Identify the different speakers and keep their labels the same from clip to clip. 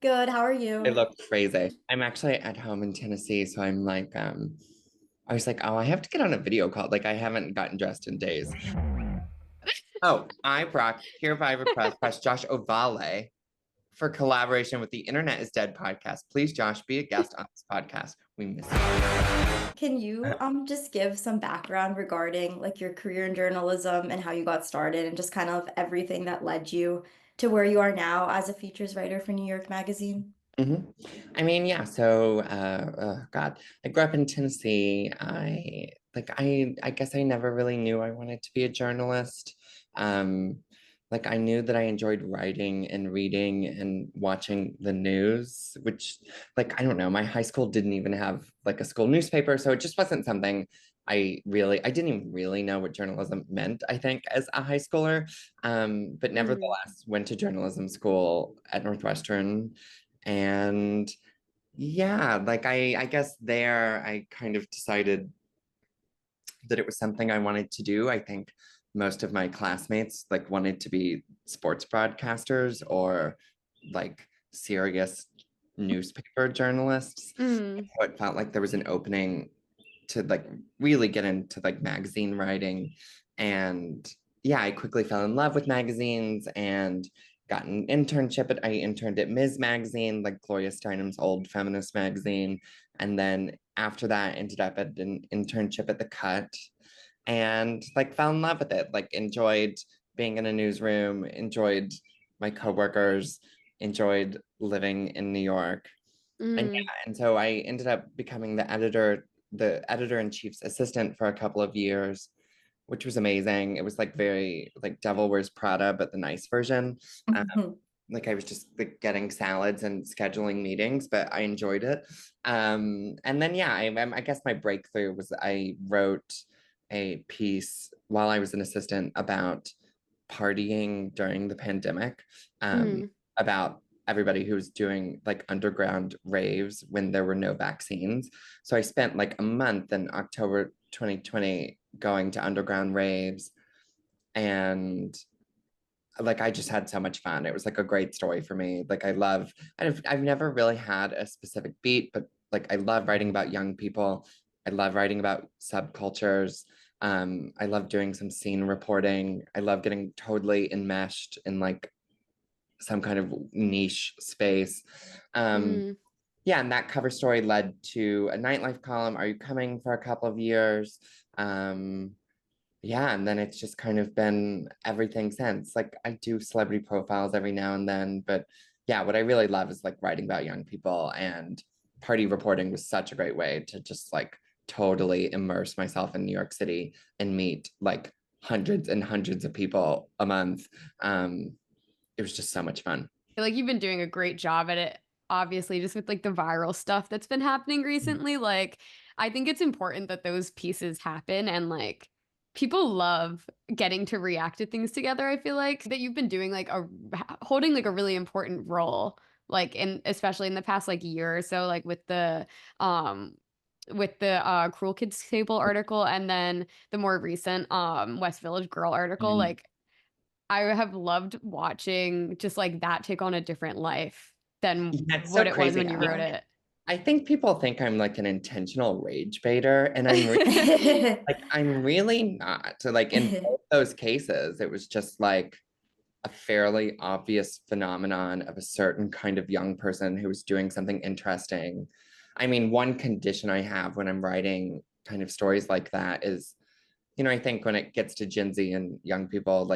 Speaker 1: Good. How are
Speaker 2: I
Speaker 1: you?
Speaker 2: look crazy. I'm actually at home in Tennessee, so I'm like, I was like, oh, I have to get on a video call. Like, I haven't gotten dressed in days. Oh, I brought hereby request Josh Ovalle for collaboration with the Internet is Dead podcast. Please, Josh, be a guest on this podcast. We miss
Speaker 1: Can you
Speaker 2: you.
Speaker 1: just give some background regarding like your career in journalism and how you got started and just kind of everything that led you to where you are now as a features writer for New York Magazine?
Speaker 2: Mhm. I mean, yeah. So, God, I grew up in Tennessee. I guess I never really knew I wanted to be a journalist. Um, I knew that I enjoyed writing and reading and watching the news, which, I don't know, my high school didn't even have like a school newspaper, so it just wasn't something I didn't even really know what journalism meant, I think, as a high schooler. But
Speaker 1: Mm.
Speaker 2: nevertheless, went to journalism school at Northwestern and yeah, I guess there I kind of decided that it was something I wanted to do. I think most of my classmates wanted to be sports broadcasters or serious newspaper journalists.
Speaker 1: Mm.
Speaker 2: So it felt like there was an opening to really get into magazine writing. And yeah, I quickly fell in love with magazines and got an internship I interned at Ms. Magazine, like Gloria Steinem's old feminist magazine. And then after that, ended up at an internship at The Cut and fell in love with it. Enjoyed being in a newsroom, enjoyed my coworkers, enjoyed living in New York. And
Speaker 1: Mm.
Speaker 2: yeah, and so I ended up becoming the editor-in-chief's assistant for a couple of years, which was amazing. It was very Devil Wears Prada, but the nice version. Um, I was just getting salads and scheduling meetings, but I enjoyed it. And then yeah, I guess my breakthrough was I wrote a piece while I was an assistant about partying during the pandemic,
Speaker 1: Mm.
Speaker 2: about everybody who was doing underground raves when there were no vaccines. So I spent a month in October 2020 going to underground raves and I just had so much fun. It was a great story for me. I've never really had a specific beat, but I love writing about young people. I love writing about subcultures. I love doing some scene reporting. I love getting totally enmeshed in some kind of niche space. Um,
Speaker 1: Mm.
Speaker 2: yeah, and that cover story led to a nightlife column. Are you coming for a couple of years? Um, yeah, and then it's just kind of been everything since. I do celebrity profiles every now and then, but yeah, what I really love is writing about young people, and party reporting was such a great way to just totally immerse myself in New York City and meet hundreds and hundreds of people a month. It was just so much fun.
Speaker 3: Feel like you've been doing a great job at it, obviously, just with like the viral stuff that's been happening recently. Like, I think it's important that those pieces happen and like people love getting to react to things together. I feel like that you've been doing like a holding like a really important role, like in especially in the past like year or so, like um with the Cruel Kids Table article and then the more recent West Village Girl article,
Speaker 2: Mhm.
Speaker 3: like I have loved watching just like that take on a different life than
Speaker 2: Yeah, it's so
Speaker 3: what it was
Speaker 2: crazy.
Speaker 3: when you wrote it.
Speaker 2: I think people think I'm an intentional rage baiter, and I'm really not. So in both those cases, it was just a fairly obvious phenomenon of a certain kind of young person who was doing something interesting. I mean, one condition I have when I'm writing kind of stories like that is, I think when it gets to Gen Z and young people,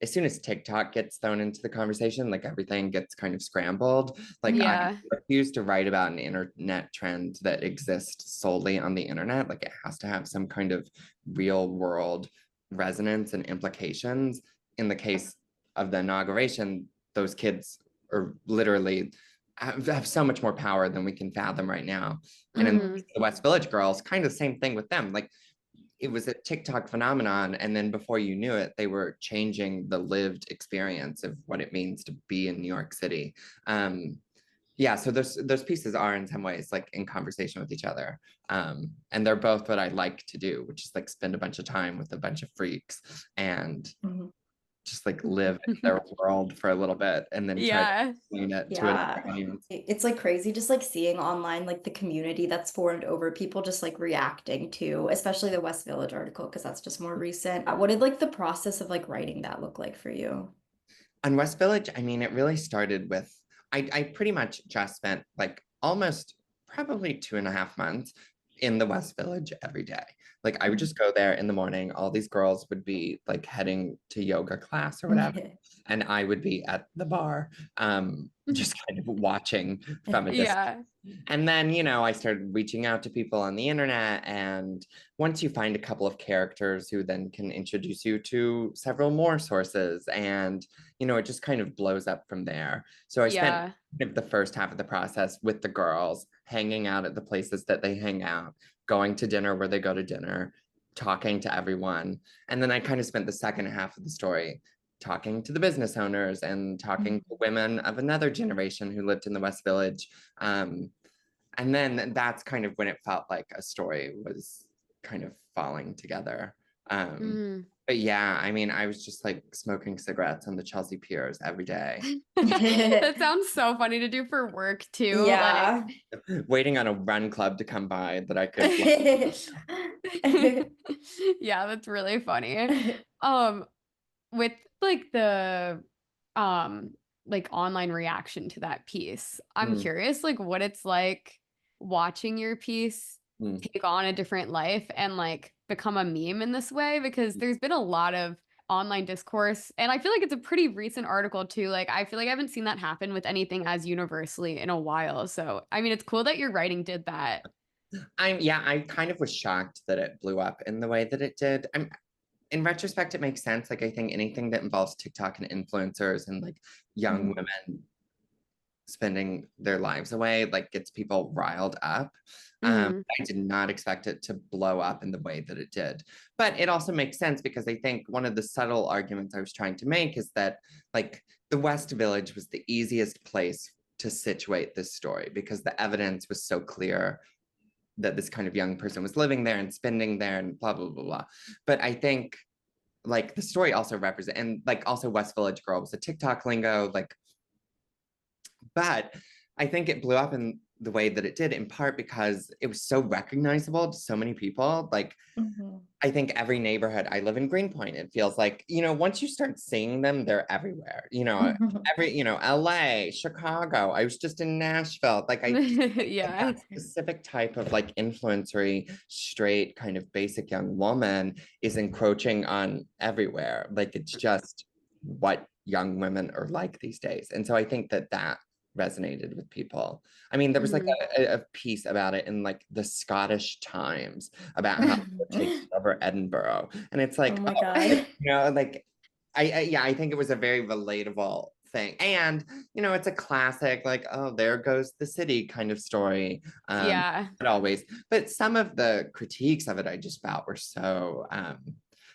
Speaker 2: as soon as TikTok gets thrown into the conversation, everything gets kind of scrambled. I
Speaker 3: Yeah.
Speaker 2: refuse to write about an internet trend that exists solely on the internet. It has to have some kind of real world resonance and implications. In the case of the inauguration, those kids are literally have so much more power than we can fathom right now. And in
Speaker 3: Hmm.
Speaker 2: the West Village Girls, kind of the same thing with them. It was a TikTok phenomenon, and then before you knew it, they were changing the lived experience of what it means to be in New York City. Yeah, so those pieces are in some ways in conversation with each other, and they're both what I like to do, which is spend a bunch of time with a bunch of freaks and
Speaker 1: Mhm.
Speaker 2: just like live in their world for a little bit and then try to
Speaker 3: Yeah.
Speaker 2: explain it to
Speaker 1: Yeah.
Speaker 2: another audience.
Speaker 1: It's like crazy just like seeing online like the community that's formed over people just like reacting to, especially the West Village article, because that's just more recent. What did like the process of like writing that look like for you?
Speaker 2: On West Village, I mean, it really started with I pretty much just spent like almost probably 2.5 months in the West Village every day. Like I would just go there in the morning. All these girls would be like heading to yoga class or whatever, and I would be at the bar, just kind of watching from a distance.
Speaker 3: Yeah.
Speaker 2: And then, I started reaching out to people on the internet. And once you find a couple of characters who then can introduce you to several more sources, and, it just kind of blows up from there. So I spent the first half of the process with the girls, hanging out at the places that they hang out, going to dinner where they go to dinner, talking to everyone. And then I kind of spent the second half of the story talking to the business owners and talking to women of another generation who lived in the West Village. And then that's kind of when it felt like a story was kind of falling together. But yeah, I mean, I was just like smoking cigarettes on the Chelsea piers every day.
Speaker 3: That sounds so funny to do for work too.
Speaker 1: Yeah.
Speaker 2: Waiting on a run club to come by that I could.
Speaker 3: Yeah, that's really funny. With like the like online reaction to that piece, I'm curious like what it's like watching your piece take on a different life and like become a meme in this way, because there's been a lot of online discourse, and I feel like it's a pretty recent article too. Like I feel like I haven't seen that happen with anything as universally in a while. So I mean, it's cool that your writing did that.
Speaker 2: I kind of was shocked that it blew up in the way that it did. In retrospect, it makes sense. Like I think anything that involves TikTok and influencers and like young women spending their lives away, like gets people riled up. I did not expect it to blow up in the way that it did. But it also makes sense because I think one of the subtle arguments I was trying to make is that like the West Village was the easiest place to situate this story because the evidence was so clear that this kind of young person was living there and spending there and blah, blah, blah, blah. But I think like the story also represent, and like also West Village Girl was a TikTok lingo, like, but I think it blew up in the way that it did in part because it was so recognizable to so many people. Like I think every neighborhood, I live in Greenpoint, it feels like, once you start seeing them, they're everywhere, LA, Chicago. I was just in Nashville. Like I
Speaker 3: Yeah.
Speaker 2: that specific type of like influencery, straight kind of basic young woman is encroaching on everywhere. Like it's just what young women are like these days. And so I think that resonated with people. I mean, there was like a piece about it in like the Scottish Times about how it takes over Edinburgh. And it's like,
Speaker 1: oh my God.
Speaker 2: like I think it was a very relatable thing. And, it's a classic, like, oh, there goes the city kind of story.
Speaker 3: Yeah.
Speaker 2: But always. But some of the critiques of it I just felt were so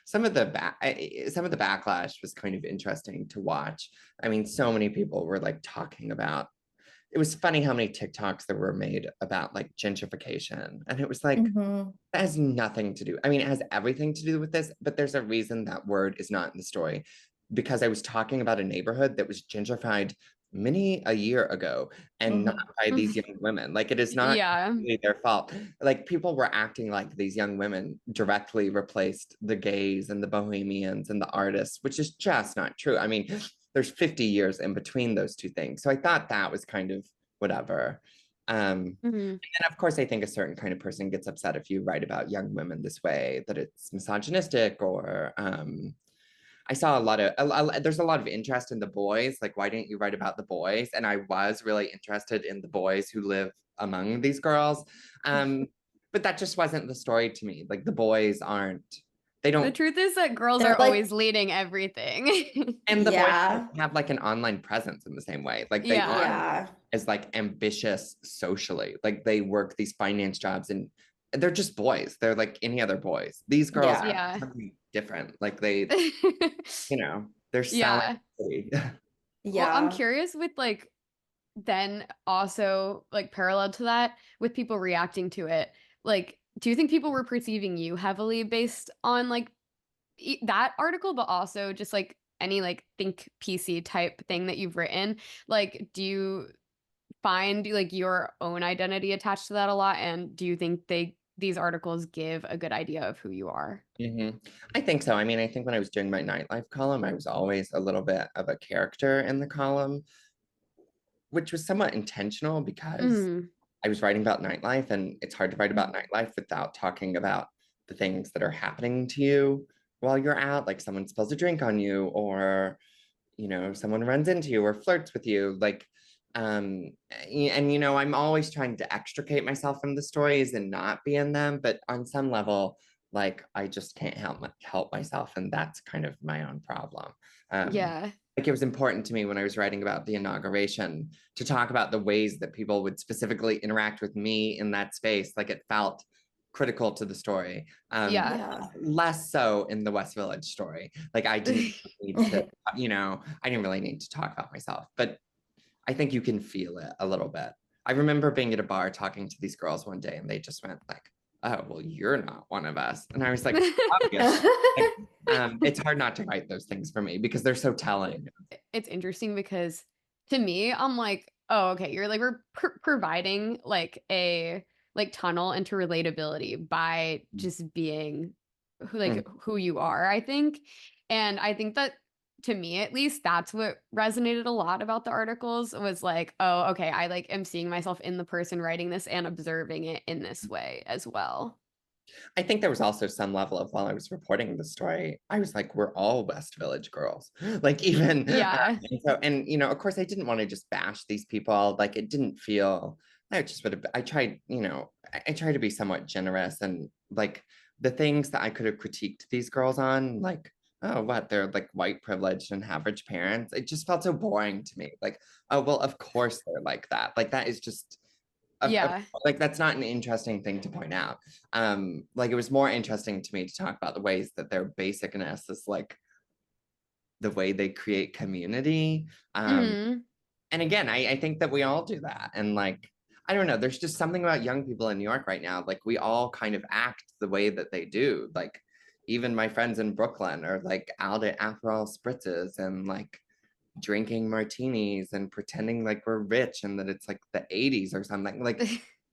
Speaker 2: some of the backlash was kind of interesting to watch. I mean, so many people were like talking about, it was funny how many TikToks there were made about like gentrification. And it was like, that has nothing to do. I mean, it has everything to do with this, but there's a reason that word is not in the story because I was talking about a neighborhood that was gentrified many a year ago and not by these young women. Like it is not really their fault. Like people were acting like these young women directly replaced the gays and the bohemians and the artists, which is just not true. I mean, there's 50 years in between those two things. So I thought that was kind of whatever. And of course, I think a certain kind of person gets upset if you write about young women this way, that it's misogynistic or I saw there's a lot of interest in the boys. Like, why didn't you write about the boys? And I was really interested in the boys who live among these girls. But that just wasn't the story to me. Like the boys they don't.
Speaker 3: The truth is that girls
Speaker 1: They're
Speaker 3: are
Speaker 1: like,
Speaker 3: always leading everything.
Speaker 2: And the boys don't have like an online presence in the same way. Like they aren't as like ambitious socially. Like they work these finance jobs and they're just boys. They're like any other boys. These girls are something different. Like they're selling.
Speaker 3: Well, I'm curious with like then also like parallel to that with people reacting to it. Like, do you think people were perceiving you heavily based on like that article, but also just like any like think PC type thing that you've written, like do you find like your own identity attached to that a lot? And do you think these articles give a good idea of who you are?
Speaker 2: Hmm. I think so. I mean, I think when I was doing my nightlife column, I was always a little bit of a character in the column, which was somewhat intentional because
Speaker 3: Mm,
Speaker 2: I was writing about nightlife, and it's hard to write about
Speaker 1: Mhm.
Speaker 2: nightlife without talking about the things that are happening to you while you're out, like someone spills a drink on you, or someone runs into you or flirts with you, like and I'm always trying to extricate myself from the stories and not be in them, but on some level, like I just can't help myself, and that's kind of my own problem.
Speaker 3: yeah.
Speaker 2: Like it was important to me when I was writing about the inauguration to talk about the ways that people would specifically interact with me in that space. Like it felt critical to the story.
Speaker 3: Yeah.
Speaker 1: Yeah.
Speaker 2: Less so in the West Village story. Like I didn't need to, I didn't really need to talk about myself, but I think you can feel it a little bit. I remember being at a bar talking to these girls one day, and they just went like, "Oh, well, you're not one of us." And I was like, "Obvious." Like, it's hard not to write those things for me because they're so telling.
Speaker 3: It's interesting because to me, I'm like, oh, okay, you're like we're providing like a like tunnel into relatability by just being
Speaker 2: Mm.
Speaker 3: who you are, I think. And I think that to me at least that's what resonated a lot about the articles was like, oh, okay, I like am seeing myself in the person writing this and observing it in this way as well.
Speaker 2: I think there was also some level of while I was reporting the story, I was like, we're all West Village girls. Like even
Speaker 3: Yeah.
Speaker 2: and of course I didn't want to just bash these people. Like it didn't feel I just would have I tried, I tried to be somewhat generous, and like the things that I could have critiqued these girls on, like, oh, what, they're like white privileged and have rich parents. It just felt so boring to me. Like, oh well, of course they're like that. Like that is just
Speaker 3: Yeah.
Speaker 2: like that's not an interesting thing to point out. Like it was more interesting to me to talk about the ways that their basicness is like the way they create community.
Speaker 3: Mm.
Speaker 2: And again, I think that we all do that. And like, I don't know, there's just something about young people in New York right now. Like we all kind of act the way that they do. Like even my friends in Brooklyn are like out at Aperol spritzes and like drinking martinis and pretending like we're rich and that it's like the 80s or something. Like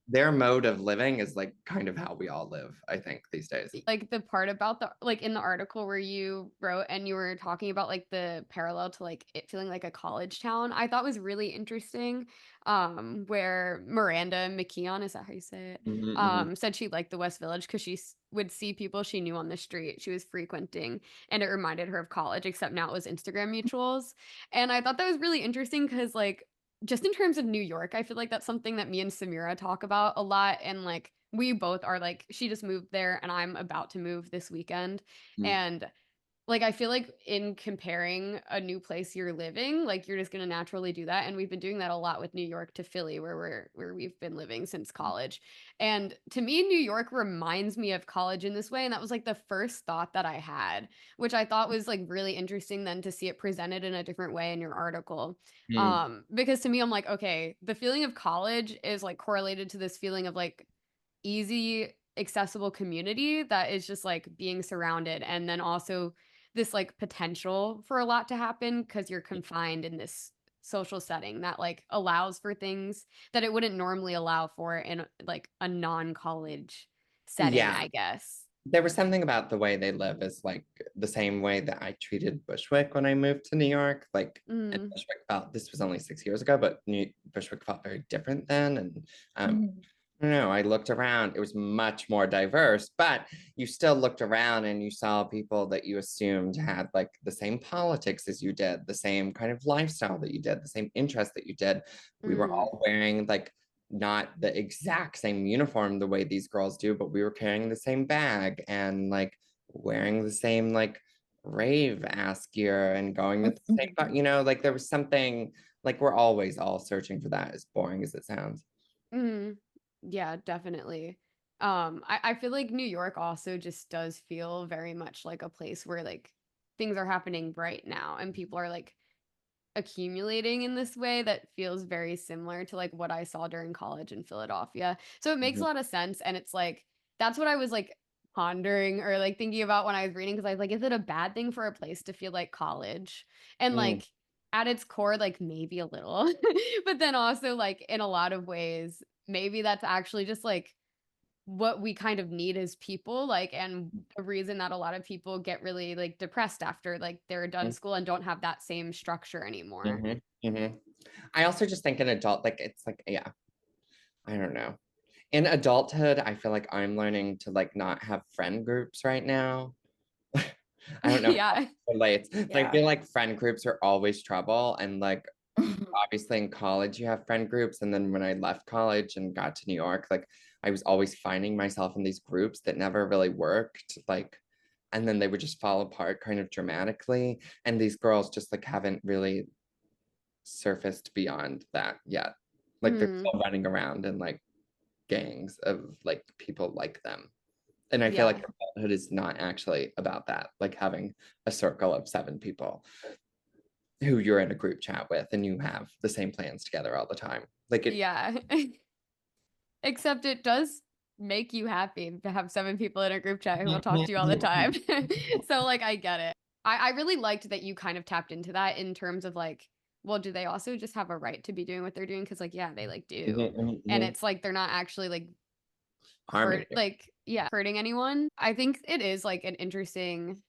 Speaker 2: their mode of living is like kind of how we all live, I think, these days.
Speaker 3: Like the part about the like in the article where you wrote and you were talking about like the parallel to like it feeling like a college town, I thought was really interesting. Where Miranda McKeon, is that how you say it?
Speaker 2: Mhm, mhm.
Speaker 3: Said she liked the West Village because would see people she knew on the street she was frequenting, and it reminded her of college, except now it was Instagram mutuals. And I thought that was really interesting because like just in terms of New York, I feel like that's something that me and Samira talk about a lot. And like we both are like, she just moved there and I'm about to move this weekend.
Speaker 2: Mm.
Speaker 3: And like, I feel like in comparing a new place you're living, like you're just going to naturally do that. And we've been doing that a lot with New York to Philly, where we've been living since college. And to me, New York reminds me of college in this way. And that was like the first thought that I had, which I thought was like really interesting then to see it presented in a different way in your article.
Speaker 2: Mm.
Speaker 3: Because to me, I'm like, okay, the feeling of college is like correlated to this feeling of like easy accessible community that is just like being surrounded, and then also this like potential for a lot to happen because you're confined in this social setting that like allows for things that it wouldn't normally allow for in like a non-college setting,
Speaker 2: Yeah,
Speaker 3: I guess.
Speaker 2: there was something about the way they live is like the same way that I treated Bushwick when I moved to New York. Like, and
Speaker 3: Mm,
Speaker 2: Bushwick felt, this was only 6 years ago, but Bushwick felt very different then. And
Speaker 1: Mhm.
Speaker 2: I don't know, I looked around, it was much more diverse, but you still looked around and you saw people that you assumed had like the same politics as you did, the same kind of lifestyle that you did, the same interests that you did. We were
Speaker 3: mm,
Speaker 2: all wearing like not the exact same uniform the way these girls do, but we were carrying the same bag and like wearing the same like rave ass gear and going to the same, like there was something like we're always all searching for that, as boring as it sounds.
Speaker 3: mm. Yeah, definitely. I feel like New York also just does feel very much like a place where like things are happening right now and people are like accumulating in this way that feels very similar to like what I saw during college in Philadelphia. So it makes a
Speaker 2: Mhm.
Speaker 3: lot of sense. And it's like, that's what I was like pondering or like thinking about when I was reading, because I was like, is it a bad thing for a place to feel like college? And
Speaker 2: Mm,
Speaker 3: like at its core, like maybe a little, but then also like in a lot of ways, maybe that's actually just like what we kind of need as people, like, and the reason that a lot of people get really like depressed after like they're done
Speaker 2: mm,
Speaker 3: school and don't have that same structure anymore.
Speaker 2: mhm, mhm. I also just think an adult, like, it's like, yeah, I don't know. In adulthood, I feel like I'm learning to like not have friend groups right now. I don't know how
Speaker 3: Yeah.
Speaker 2: it relates, but I
Speaker 1: Yeah.
Speaker 2: feel like friend groups are always trouble. And like, obviously in college, you have friend groups. And then when I left college and got to New York, like, I was always finding myself in these groups that never really worked. Like, and then they would just fall apart kind of dramatically. And these girls just like haven't really surfaced beyond that yet. Like, they're
Speaker 3: Mm,
Speaker 2: still running around in like gangs of like people like them. And I feel like
Speaker 3: yeah.
Speaker 2: adulthood is not actually about that, like having a circle of 7 people who you're in a group chat with and you have the same plans together all the time. Like it,
Speaker 3: Yeah. Except it does make you happy to have 7 people in a group chat who will talk to you all the time. So like I get it. I really liked that you kind of tapped into that in terms of like, well, do they also just have a right to be doing what they're doing? Because like, yeah, they like do. And it's like they're not actually like
Speaker 2: harming you.
Speaker 3: hurting anyone. I think it is like an interesting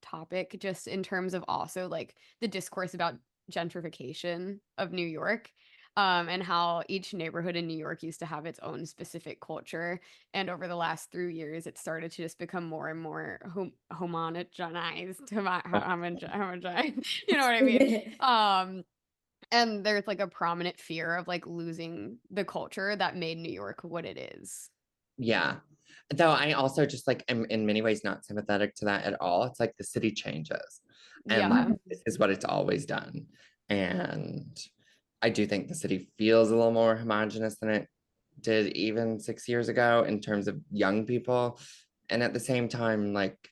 Speaker 3: topic just in terms of also like the discourse about gentrification of New York. And how each neighborhood in New York used to have its own specific culture. And over the last 3 years, it started to just become more and more homogenized. You know what I mean? And there's like a prominent fear of like losing the culture that made New York what it is.
Speaker 2: Yeah. Though I also just like am in many ways not sympathetic to that at all. It's like the city changes and like
Speaker 3: Yeah.
Speaker 2: this is what it's always done. And I do think the city feels a little more homogenous than it did even 6 years ago in terms of young people. And at the same time, like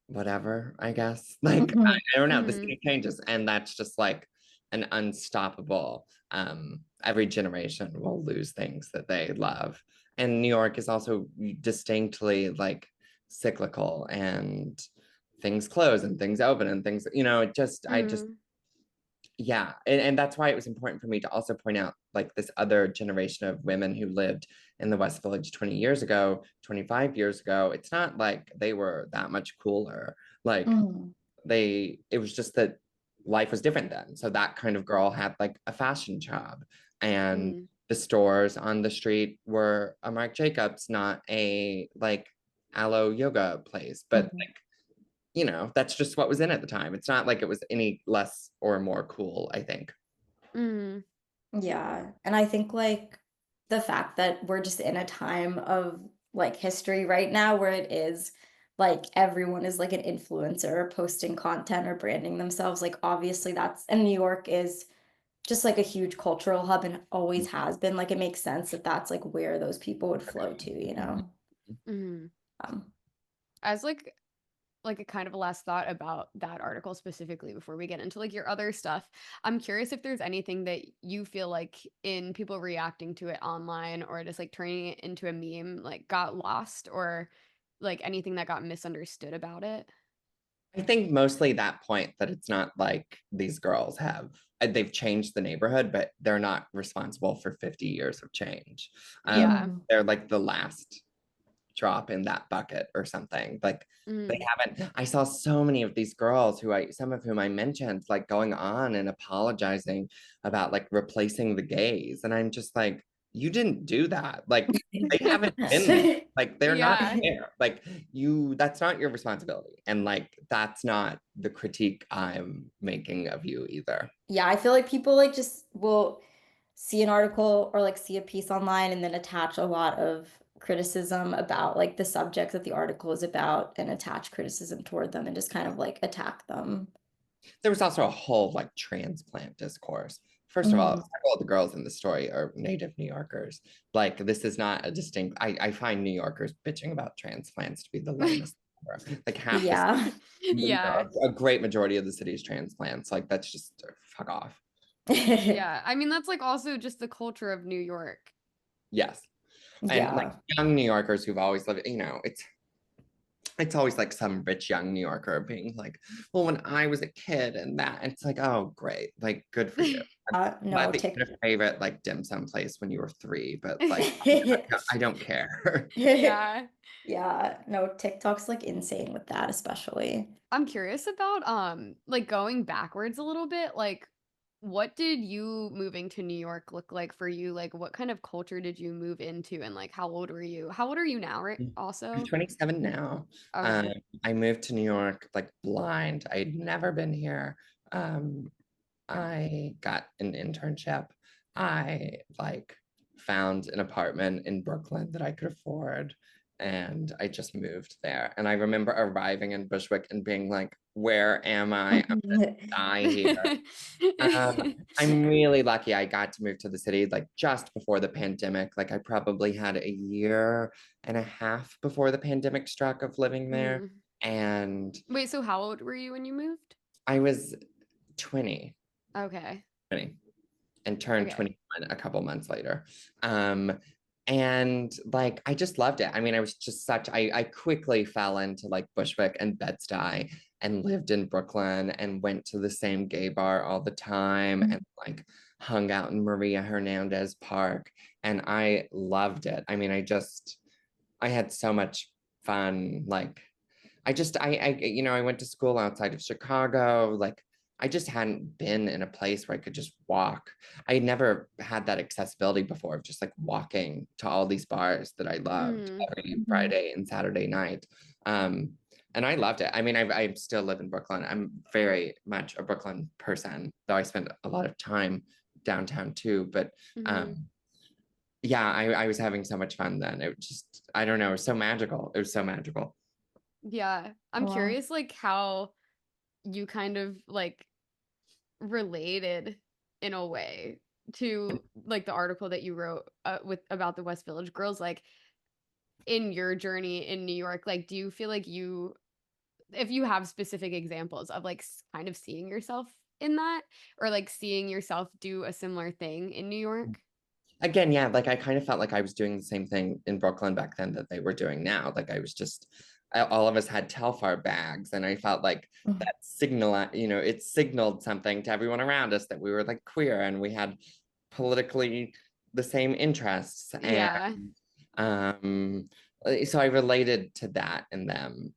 Speaker 2: whatever, I guess. Like I don't know, the
Speaker 3: Hmm.
Speaker 2: city changes, and that's just like an unstoppable. Every generation will lose things that they love. And New York is also distinctly like cyclical and things close and things open and things, it just I just
Speaker 3: Mm.
Speaker 2: yeah, and that's why it was important for me to also point out like this other generation of women who lived in the West Village 20 years ago, 25 years ago. It's not like they were that much cooler. Like
Speaker 1: Mhm.
Speaker 2: it was just that life was different then. So that kind of girl had like a fashion job, and
Speaker 3: Mm.
Speaker 2: the stores on the street were a Marc Jacobs, not a like aloe yoga place. But
Speaker 1: Mhm.
Speaker 2: that's just what was in at the time. It's not like it was any less or more cool, I think.
Speaker 3: Mm.
Speaker 1: Yeah. And I think like the fact that we're just in a time of like history right now where it is like everyone is like an influencer posting content or branding themselves. Like obviously that's and New York is just like a huge cultural hub and always has been. Like it makes sense that that's like where those people would flow to, you know?
Speaker 3: Mm.
Speaker 1: Um,
Speaker 3: As like a kind of a last thought about that article specifically before we get into like your other stuff. I'm curious if there's anything that you feel like in people reacting to it online or just like turning it into a meme like got lost or like anything that got misunderstood about it.
Speaker 2: I think mostly that point that it's not like these girls they've changed the neighborhood, but they're not responsible for 50 years of change.
Speaker 3: Yeah.
Speaker 1: mhm.
Speaker 2: They're like the last drop in that bucket or something. Like they
Speaker 3: Mm.
Speaker 2: haven't. I saw so many of these girls some of whom I mentioned, like going on and apologizing about like replacing the gays. And I'm just like, you didn't do that. Like they haven't been there. Like they're not
Speaker 3: Yeah.
Speaker 2: there. Like that's not your responsibility. And like that's not the critique I'm making of you either.
Speaker 1: Yeah, I feel like people like just will see an article or like see a piece online and then attach a lot of criticism about like the subject that the article is about and attach criticism toward them and just kind of like attack them.
Speaker 2: There was also a whole like transplant discourse. First of all,
Speaker 1: Mhm.
Speaker 2: several of the girls in the story are native New Yorkers. Like this is not a distinct. I find New Yorkers bitching about transplants to be the lamest ever. Like half the
Speaker 1: Yeah.
Speaker 3: Yeah.
Speaker 2: a great majority of the city's transplants. Like that's just fuck off.
Speaker 3: Yeah. I mean, that's like also just the culture of New York.
Speaker 2: Yes. And like
Speaker 1: Yeah.
Speaker 2: young New Yorkers who've always lived, it's always like some rich young New Yorker being like, well, when I was a kid and that, it's like, oh, great, like good for you. I'm
Speaker 1: No,
Speaker 2: glad that you had a favorite like dim sum place when you were 3, but like I don't care.
Speaker 3: Yeah.
Speaker 1: Yeah, no, TikTok's like insane with that, especially.
Speaker 3: I'm curious about like going backwards a little bit, like what did you moving to New York look like for you? Like what kind of culture did you move into and like how old were you? How old are you now, right?
Speaker 2: I'm
Speaker 3: Also?
Speaker 2: 27 now. Um,
Speaker 3: Okay.
Speaker 2: I moved to New York like blind. I'd never been here. Um, I got an internship. I like found an apartment in Brooklyn that I could afford, and I just moved there. And I remember arriving in Bushwick and being like, "Where am I? I'm gonna die here." I'm really lucky I got to move to the city like just before the pandemic. Like I probably had a year and a half before the pandemic struck of living there.
Speaker 3: Mm.
Speaker 2: And
Speaker 3: Wait, so how old were you when you moved?
Speaker 2: I was 20,
Speaker 3: Okay.
Speaker 2: 20 and turned
Speaker 3: Okay.
Speaker 2: 21 a couple months later. Um, and like I just loved it. I mean, I was just I quickly fell into like Bushwick and Bed-Stuy and lived in Brooklyn and went to the same gay bar all the time and like hung out in Maria Hernandez Park. And I loved it. I mean, I had so much fun. Like I went to school outside of Chicago. Like I just hadn't been in a place where I could just walk. I never had that accessibility before of just like walking to all these bars that I loved
Speaker 3: Mm.
Speaker 2: every Friday and Saturday night. Um, and I loved it. I mean, I still live in Brooklyn. I'm very much a Brooklyn person, though I spend a lot of time downtown too. But
Speaker 3: Mm-hmm.
Speaker 2: yeah, I was having so much fun then. It just, I don't know, it was so magical. It was so magical.
Speaker 3: Yeah. I'm
Speaker 1: Wow.
Speaker 3: curious like how you kind of like related in a way to like the article that you wrote with about the West Village girls, like in your journey in New York, like do you feel like you, if you have specific examples of like kind of seeing yourself in that or like seeing yourself do a similar thing in New York?
Speaker 2: Again, yeah, like I kind of felt like I was doing the same thing in Brooklyn back then that they were doing now. Like I was just, all of us had Telfar bags, and I felt like that signal, it signaled something to everyone around us that we were like queer and we had politically the same interests. And
Speaker 3: Yeah.
Speaker 2: so I related to that in them.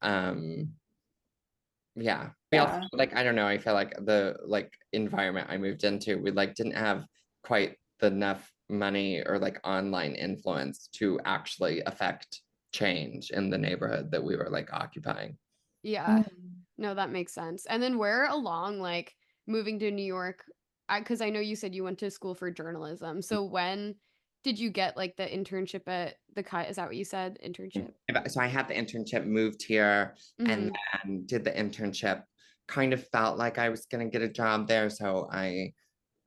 Speaker 2: Yeah. We also
Speaker 1: Yeah.
Speaker 2: like, I don't know, I feel like the like environment I moved into, we like didn't have quite enough money or like online influence to actually affect change in the neighborhood that we were like occupying.
Speaker 3: Yeah. No, that makes sense. And then where along like moving to New York, because I know you said you went to school for journalism. So when did you get like the internship at the Cut? Is that what you said? Internship?
Speaker 2: So I had the internship, moved here, and
Speaker 3: Hmm.
Speaker 2: then did the internship. Kind of felt like I was gonna get a job there, so I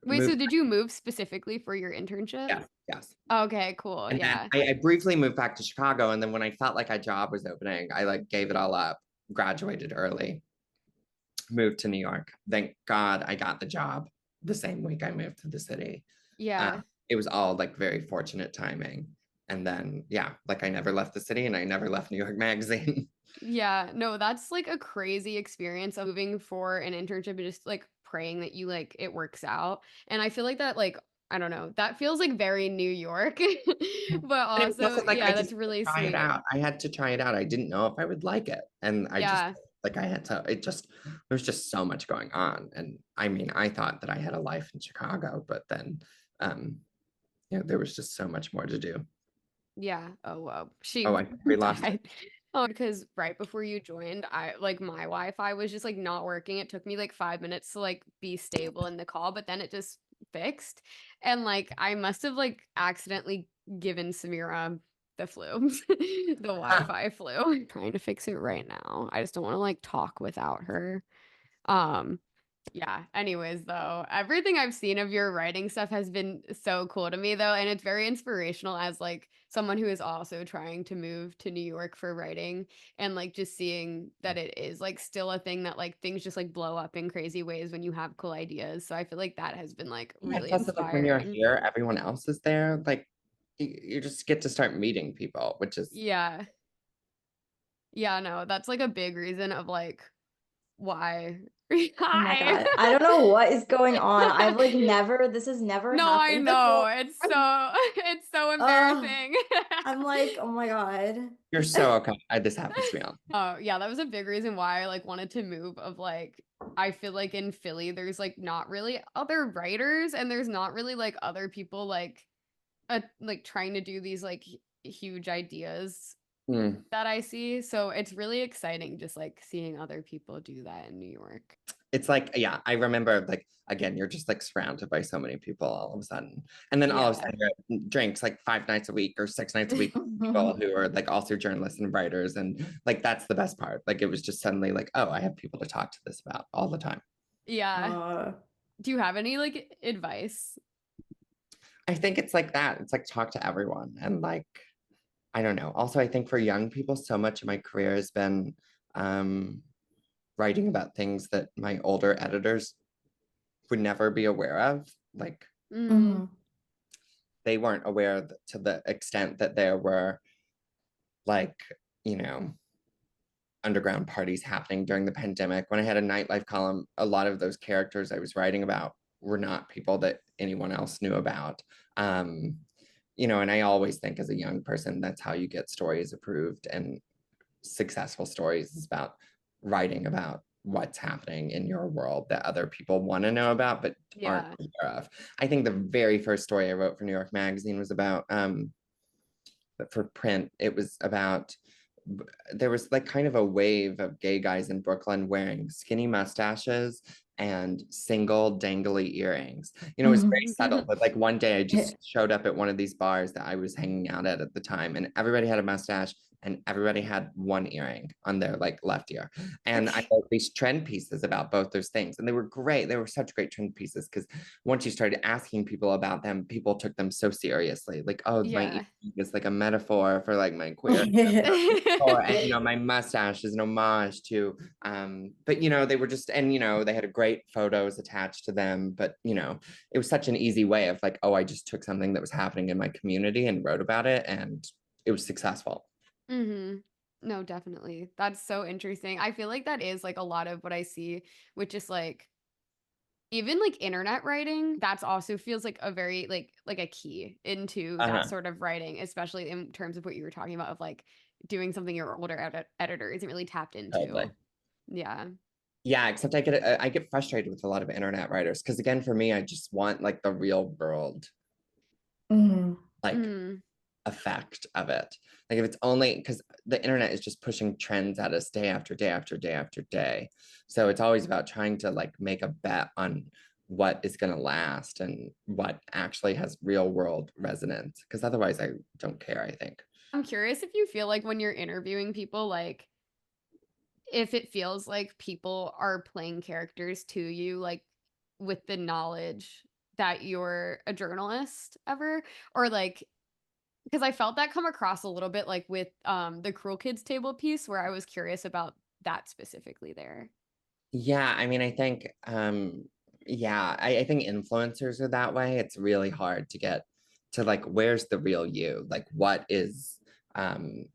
Speaker 3: Wait, so
Speaker 2: moved.
Speaker 3: did you move specifically for your internship?
Speaker 2: Yes, yes.
Speaker 3: Okay, cool.
Speaker 2: And then
Speaker 3: Yeah.
Speaker 2: I briefly moved back to Chicago, and then when I felt like a job was opening, I like gave it all up, graduated early, moved to New York. Thank God I got the job the same week I moved to the city.
Speaker 3: Yeah.
Speaker 2: It was all like very fortunate timing. And then, yeah, like I never left the city and I never left New York Magazine.
Speaker 3: Yeah. No, that's like a crazy experience of moving for an internship and just like praying that you like it works out. And I feel like that like I don't know, that feels like very New York. But
Speaker 2: And it was
Speaker 3: also,
Speaker 2: also like I
Speaker 3: yeah,
Speaker 2: just
Speaker 3: that's
Speaker 2: had to
Speaker 3: really
Speaker 2: try it
Speaker 3: sweet.
Speaker 2: out. I had to try it out. I didn't know if I would like it. And I just
Speaker 3: Yeah.
Speaker 2: like I had to, there was just so much going on. And I mean, I thought that I had a life in Chicago, but then um, there was just so much more to do.
Speaker 3: Yeah. Oh, wow. She
Speaker 2: Oh, I think we lost it.
Speaker 3: died. Oh, because right before you joined, I like my Wi-Fi was just like not working. It took me like 5 minutes to like be stable in the call, but then it just fixed. And like I must have like accidentally given Samira the flu, the
Speaker 2: Ah,
Speaker 3: Wi-Fi flu. I'm trying to fix it right now. I just don't want to like talk without her. Um, yeah, anyways, though, everything I've seen of your writing stuff has been so cool to me, though, and it's very inspirational as like someone who is also trying to move to New York for writing and like just seeing that it is like still a thing that like things just like blow up in crazy ways when you have cool ideas. So I feel like that has been like
Speaker 2: yeah, it's
Speaker 3: really
Speaker 2: also like when you're
Speaker 3: inspiring.
Speaker 2: here, everyone else is there. Like you just get to start meeting people, which is
Speaker 3: Yeah. Yeah, no, that's like a big reason of like why.
Speaker 1: Oh my
Speaker 3: Hi.
Speaker 1: God. I don't know what is going on. I've like never, this has never
Speaker 3: No, I
Speaker 1: happened
Speaker 3: know.
Speaker 1: before.
Speaker 3: It's so
Speaker 1: Oh,
Speaker 3: embarrassing.
Speaker 1: I'm like, oh my God.
Speaker 2: you're so okay. This happens to me all.
Speaker 3: Oh, yeah, that was a big reason why I like wanted to move of like I feel like in Philly there's like not really other writers and there's not really like other people like trying to do these like huge ideas
Speaker 2: Mm.
Speaker 3: that I see. So it's really exciting just like seeing other people do that in New York.
Speaker 2: It's like, yeah, I remember like again, you're just like surrounded by so many people all of a sudden. And then all of a
Speaker 3: Yeah.
Speaker 2: sudden you're at drinks like 5 nights a week or 6 nights a week with people who are like also journalists and writers. And like that's the best part. Like it was just suddenly like, oh, I have people to talk to this about all the time.
Speaker 3: Yeah.
Speaker 1: Uh,
Speaker 3: Do you have any like advice?
Speaker 2: I think it's like that. It's like talk to everyone. And like, I don't know. Also, I think for young people, so much of my career has been um writing about things that my older editors would never be aware of. Like
Speaker 3: Mm,
Speaker 1: mhm.
Speaker 2: they weren't aware to the extent that there were like, you know, underground parties happening during the pandemic. When I had a nightlife column, a lot of those characters I was writing about were not people that anyone else knew about. Um, and I always think as a young person, that's how you get stories approved and successful stories is about writing about what's happening in your world that other people want to know about but aren't
Speaker 3: yeah.
Speaker 2: aware of. I think the very first story I wrote for New York Magazine was about for print, it was about there was like kind of a wave of gay guys in Brooklyn wearing skinny mustaches and single dangly earrings. It was very subtle, but like one day I just showed up at one of these bars that I was hanging out at the time, and everybody had a mustache and everybody had one earring on their like left ear. And I wrote these trend pieces about both those things, and they were great. They were such great trend pieces because once you started asking people about them, people took them so seriously. Like, oh, my earring
Speaker 3: Yeah.
Speaker 2: is like a metaphor for like my queer or and my mustache is an homage to but they were just and they had great photos attached to them, but it was such an easy way of like, oh, I just took something that was happening in my community and wrote about it, and it was successful.
Speaker 3: Mm-hmm. No, definitely. That's so interesting. I feel like that is like a lot of what I see, which is like even like internet writing, that's also feels like a very like a key into that
Speaker 2: Uh-huh.
Speaker 3: sort of writing, especially in terms of what you were talking about of like doing something your older editor isn't really tapped
Speaker 2: Totally.
Speaker 3: into. Yeah.
Speaker 2: Yeah, except I get frustrated with a lot of internet writers because again, for me, I just want like the real world
Speaker 1: Mhm.
Speaker 2: like
Speaker 3: Mm,
Speaker 2: effect of it. Like if it's only because the internet is just pushing trends at us day after day after day after day. So it's always about trying to like make a bet on what is going to last and what actually has real world resonance. Because otherwise, I don't care, I think.
Speaker 3: I'm curious if you feel like when you're interviewing people, like if it feels like people are playing characters to you, like with the knowledge that you're a journalist ever, or like because I felt that come across a little bit like with the Cruel Kids table piece where I was curious about that specifically there.
Speaker 2: Yeah, I mean, I think, yeah, I think influencers are that way. It's really hard to get to like, where's the real you? Like, um,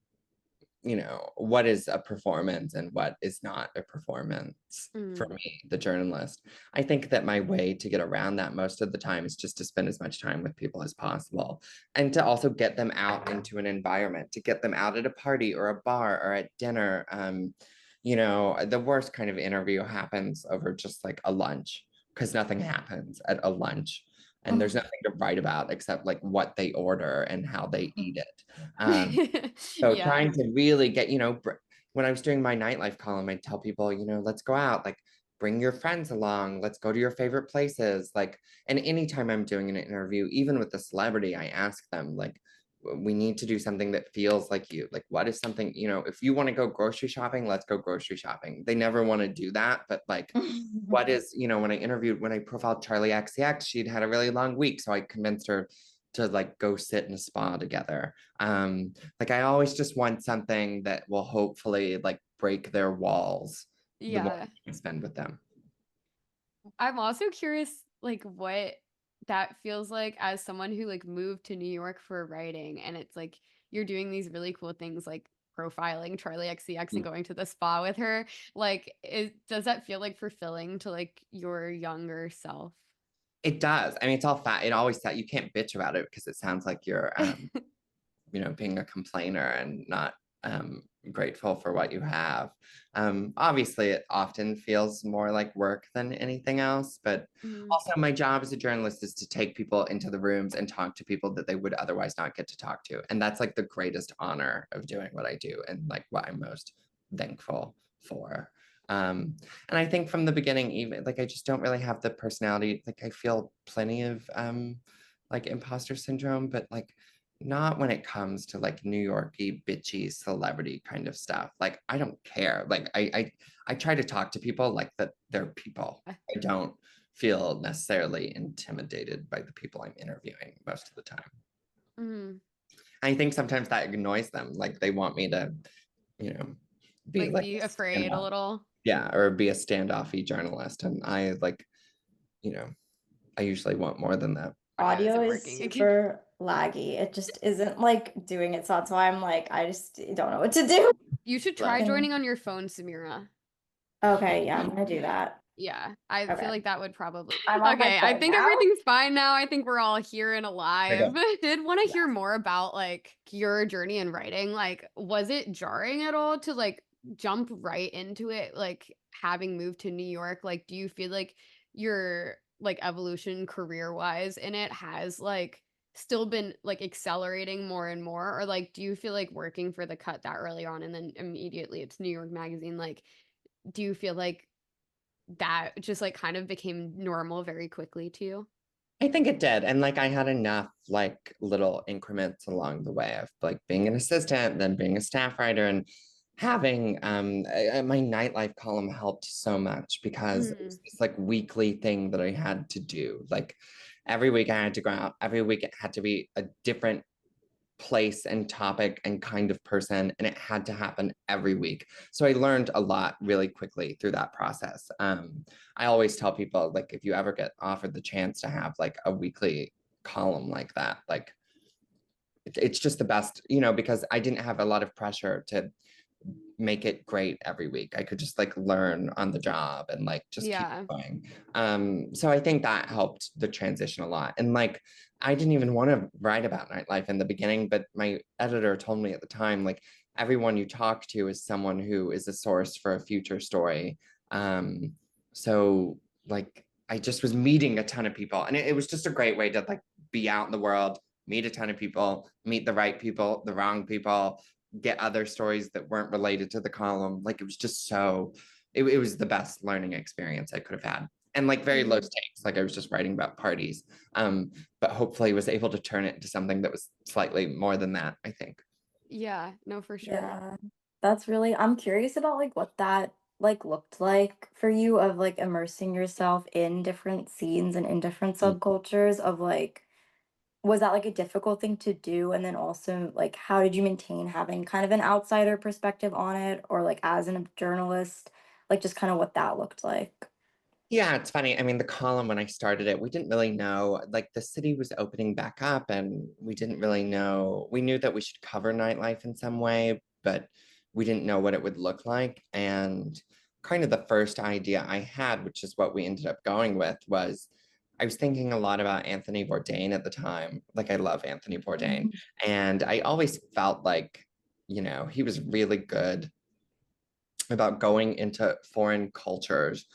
Speaker 2: what is a performance and what is not a performance for
Speaker 3: Mm,
Speaker 2: me, the journalist. I think that my way to get around that most of the time is just to spend as much time with people as possible and to also get them out into an environment, to get them out at a party or a bar or at dinner. The worst kind of interview happens over just like a lunch because nothing happens at a lunch. And there's nothing to write about except like what they order and how they eat it. So
Speaker 3: yeah.
Speaker 2: trying to really get, when I was doing my nightlife column, I'd tell people, let's go out, like bring your friends along, let's go to your favorite places. Like, and anytime I'm doing an interview, even with a celebrity, I ask them, like, we need to do something that feels like you. Like, what is something, if you want to go grocery shopping, let's go grocery shopping. They never want to do that, but like, what is, when I profiled Charlie XCX, she'd had a really long week. So I convinced her to like go sit in a spa together. Like I always just want something that will hopefully like break their walls the more
Speaker 3: Yeah.
Speaker 2: I spend with them.
Speaker 3: I'm also curious like what that feels like, as someone who like moved to New York for writing, and it's like you're doing these really cool things like profiling Charlie XCX and going to the spa with her. Like, does that feel like fulfilling to like your younger self?
Speaker 2: It does. I mean, it's all fat. It always that you can't bitch about it because it sounds like you're being a complainer and not grateful for what you have. Obviously, it often feels more like work than anything else, but
Speaker 3: Mhm.
Speaker 2: also my job as a journalist is to take people into the rooms and talk to people that they would otherwise not get to talk to. And that's like the greatest honor of doing what I do and like what I'm most thankful for. And I think from the beginning, even like I just don't really have the personality. Like I feel plenty of like imposter syndrome, but like not when it comes to like New Yorky bitchy celebrity kind of stuff. Like I don't care. Like I try to talk to people like that they're people. I don't feel necessarily intimidated by the people I'm interviewing most of the time.
Speaker 3: Mhm.
Speaker 2: I think sometimes that annoys them. Like they want me to, you know, be
Speaker 3: Like
Speaker 2: like
Speaker 3: be
Speaker 2: a
Speaker 3: afraid a
Speaker 2: standoff.
Speaker 3: little.
Speaker 2: Yeah, or be a standoffy journalist. And I like, you know, I usually want more than that.
Speaker 3: Yeah, is
Speaker 1: Audio
Speaker 3: it
Speaker 1: is
Speaker 3: working again?
Speaker 1: super laggy. It just isn't like doing it. So that's why I'm like, I just don't know what to do.
Speaker 3: You should try
Speaker 1: But
Speaker 3: joining on your phone, Samira.
Speaker 1: okay, yeah, I'm gonna do that.
Speaker 3: Yeah, I feel
Speaker 1: Okay.
Speaker 3: like that would probably.
Speaker 1: I'm on my
Speaker 3: Okay, I
Speaker 1: phone
Speaker 3: think
Speaker 1: now.
Speaker 3: everything's fine now. I think we're all here and alive.
Speaker 2: Okay.
Speaker 3: Did want to
Speaker 2: Yeah.
Speaker 3: hear more about like your journey in writing. Like, was it jarring at all to like jump right into it? Like having moved to New York, like, do you feel like your like evolution career-wise in it has like still been like accelerating more and more? Or like, do you feel like working for the cut that early on and then immediately it's New York Magazine? Like, do you feel like that just like kind of became normal very quickly to you?
Speaker 2: I think it did. And like I had enough like little increments along the way of like being an assistant, then being a staff writer and having my nightlife column helped so much because it was
Speaker 3: Mm,
Speaker 2: this like weekly thing that I had to do. Like every week I had to go out, every week it had to be a different place and topic and kind of person, and it had to happen every week. So I learned a lot really quickly through that process. I always tell people like if you ever get offered the chance to have like a weekly column like that, like it's just the best, because I didn't have a lot of pressure to make it great every week. I could just like learn on the job and like just keep
Speaker 3: yeah.
Speaker 2: going. So I think that helped the transition a lot. And like I didn't even want to write about nightlife in the beginning, but my editor told me at the time, like everyone you talk to is someone who is a source for a future story. So like I just was meeting a ton of people, and it was just a great way to like be out in the world, meet a ton of people, meet the right people, the wrong people, get other stories that weren't related to the column. Like it was just it was the best learning experience I could have had. And like very low
Speaker 3: Hmm.
Speaker 2: stakes, like I was just writing about parties. But hopefully was able to turn it into something that was slightly more than that, I think.
Speaker 3: Yeah, no, for sure.
Speaker 1: Yeah. That's really, I'm curious about like what that like looked like for you of like immersing yourself in different scenes and in different subcultures of like, was that like a difficult thing to do? And then also like how did you maintain having kind of an outsider perspective on it or like as a journalist, like just kind of what that looked like?
Speaker 2: Yeah, it's funny. I mean, the column when I started it, we didn't really know, like the city was opening back up and we didn't really know. We knew that we should cover nightlife in some way, but we didn't know what it would look like. And kind of the first idea I had, which is what we ended up going with, was I was thinking a lot about Anthony Bourdain at the time. Like I love Anthony Bourdain.
Speaker 1: Mhm.
Speaker 2: And I always felt like, he was really good about going into foreign cultures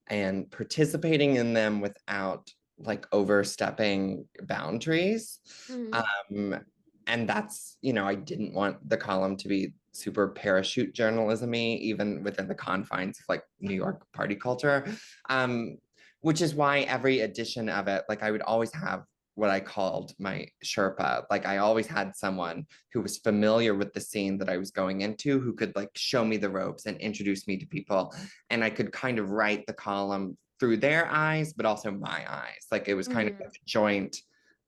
Speaker 2: and participating in them without like overstepping boundaries.
Speaker 3: Hmm.
Speaker 2: Um, and that's, I didn't want the column to be super parachute journalism-y, even within the confines of like New York party culture. Um, which is why every edition of it, like I would always have what I called my Sherpa. Like I always had someone who was familiar with the scene that I was going into, who could like show me the ropes and introduce me to people. And I could kind of write the column through their eyes, but also my eyes. Like it was kind of
Speaker 3: Hmm.
Speaker 2: like a joint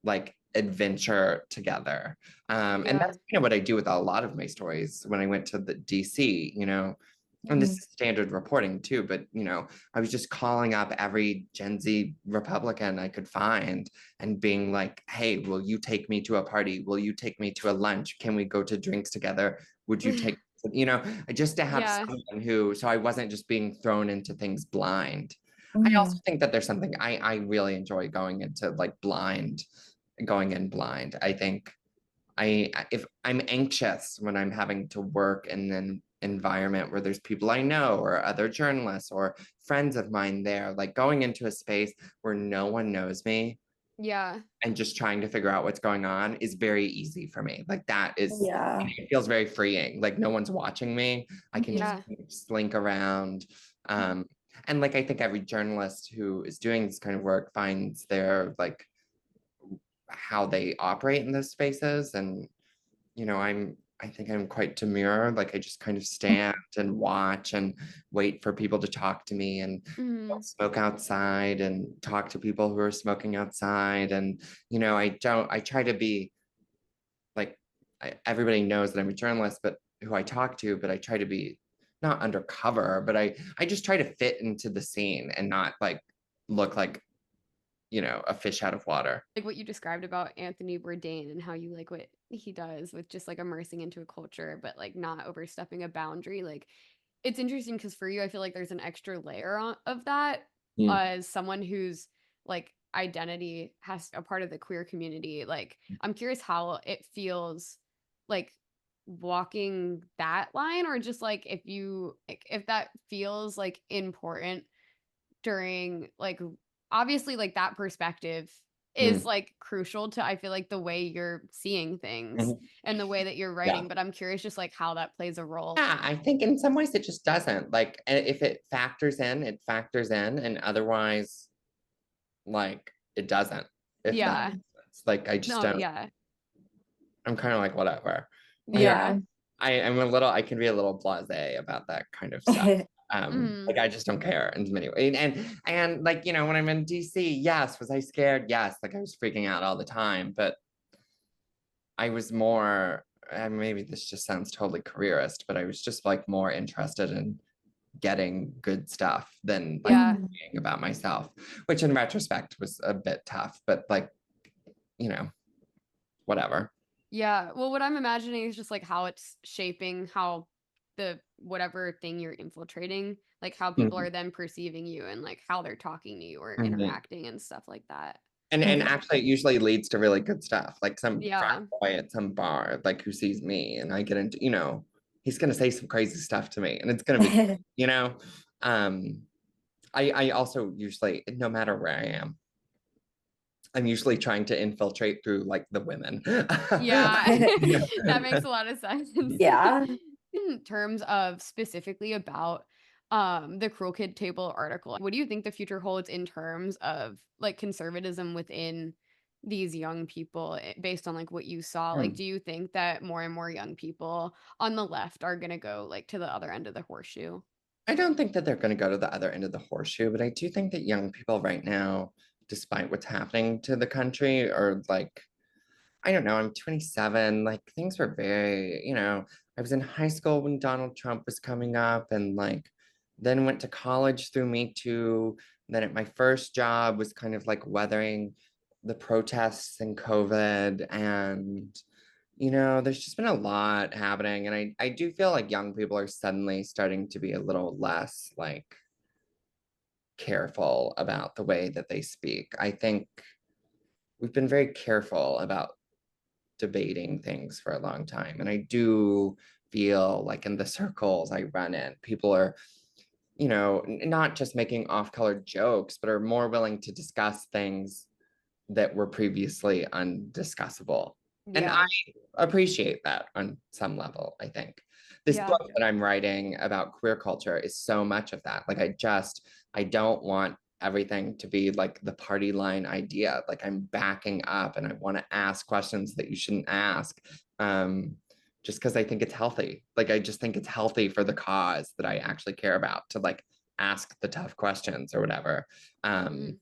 Speaker 2: like adventure together. And
Speaker 3: Yeah.
Speaker 2: that's kind of what I do with a lot of my stories when I went to the DC, and this is standard reporting too, but I was just calling up every Gen Z Republican I could find and being like, hey, will you take me to a party? Will you take me to a lunch? Can we go to drinks together? Would you take, just to have
Speaker 3: Yeah.
Speaker 2: someone who, so I wasn't just being thrown into things blind. I also
Speaker 1: Mhm.
Speaker 2: think that there's something I really enjoy going into like going in blind. I think if I'm anxious when I'm having to work in an environment where there's people I know or other journalists or friends of mine there, like going into a space where no one knows me
Speaker 3: Yeah.
Speaker 2: and just trying to figure out what's going on is very easy for me. Like
Speaker 1: Yeah.
Speaker 2: it feels very freeing. Like no one's watching me. I can just
Speaker 3: Yeah.
Speaker 2: slink around. And like I think every journalist who is doing this kind of work finds their like how they operate in those spaces. And I think I'm quite demure. Like I just kind of stand and watch and wait for people to talk to me and
Speaker 3: Mhm.
Speaker 2: smoke outside and talk to people who are smoking outside. And I try to be like everybody knows that I'm a journalist, but who I talk to, but I try to be not undercover, but I just try to fit into the scene and not like look like a fish out of water.
Speaker 3: Like what you described about Anthony Bourdain and how you like what he does with just like immersing into a culture, but like not overstepping a boundary. Like it's interesting because for you, I feel like there's an extra layer of that
Speaker 2: Mm.
Speaker 3: as someone whose like identity has a part of the queer community. Like I'm curious how it feels like walking that line, or just like if that feels like important during like obviously like that perspective is
Speaker 2: Mm.
Speaker 3: like crucial to I feel like the way you're seeing things
Speaker 2: Mhm.
Speaker 3: and the way that you're
Speaker 2: Yeah.
Speaker 3: writing, but I'm curious just like how that plays a role.
Speaker 2: Yeah, I think in some ways it just doesn't. Like if it factors in, it factors in, and otherwise, like it doesn't. If that
Speaker 3: Yeah.
Speaker 2: makes sense. Like I just
Speaker 3: No,
Speaker 2: don't.
Speaker 3: yeah.
Speaker 2: I'm kind of like whatever.
Speaker 3: Yeah.
Speaker 2: I'm a little. I can be a little blasé about that kind of stuff.
Speaker 3: Mm.
Speaker 2: Like I just don't care in many ways. And like when I'm in DC, yes, was I scared? Yes, like I was freaking out all the time, but I was more. Maybe this just sounds totally careerist, but I was just like more interested in getting good stuff than like
Speaker 3: Yeah.
Speaker 1: Mhm.
Speaker 2: being about myself, which in retrospect was a bit tough, but like, you know, whatever.
Speaker 3: Yeah. Well, what I'm imagining is just like how it's shaping how the whatever thing you're infiltrating, like how people
Speaker 2: Mhm.
Speaker 3: are then perceiving you and like how they're talking to you or
Speaker 2: Mhm.
Speaker 3: interacting and stuff like that.
Speaker 2: And actually it usually leads to really good stuff. Like some frat
Speaker 3: Yeah.
Speaker 2: boy at some bar, like who sees me and I get into, he's gonna say some crazy stuff to me and it's gonna be, you know. Um, I also usually, no matter where I am, I'm usually trying to infiltrate through like the women.
Speaker 3: Yeah, that makes a lot of sense.
Speaker 1: Yeah.
Speaker 3: In terms of specifically about the Cruel Kid Table article, what do you think the future holds in terms of like conservatism within these young people based on like what you saw? Like, do you think that more and more young people on the left are gonna go like to the other end of the horseshoe?
Speaker 2: I don't think that they're going to go to the other end of the horseshoe, but I do think that young people right now, despite what's happening to the country, are like, I don't know, I'm 27. Like things were very, I was in high school when Donald Trump was coming up and like then went to college through Me Too. Then at my first job was kind of like weathering the protests and COVID. And, there's just been a lot happening. And I do feel like young people are suddenly starting to be a little less like careful about the way that they speak. I think we've been very careful about debating things for a long time. And I do feel like in the circles I run in, people are, not just making off color jokes, but are more willing to discuss things that were previously undiscussable. And I
Speaker 3: Yeah.
Speaker 2: appreciate that on some level, I think. This
Speaker 3: Yeah.
Speaker 2: book that I'm writing about queer culture is so much of that. Like, I don't want everything to be like the party line idea. Like, I'm backing up and I want to ask questions that you shouldn't ask. Just because I think it's healthy. Like, I just think it's healthy for the cause that I actually care about to like ask the tough questions or whatever.
Speaker 3: Mm.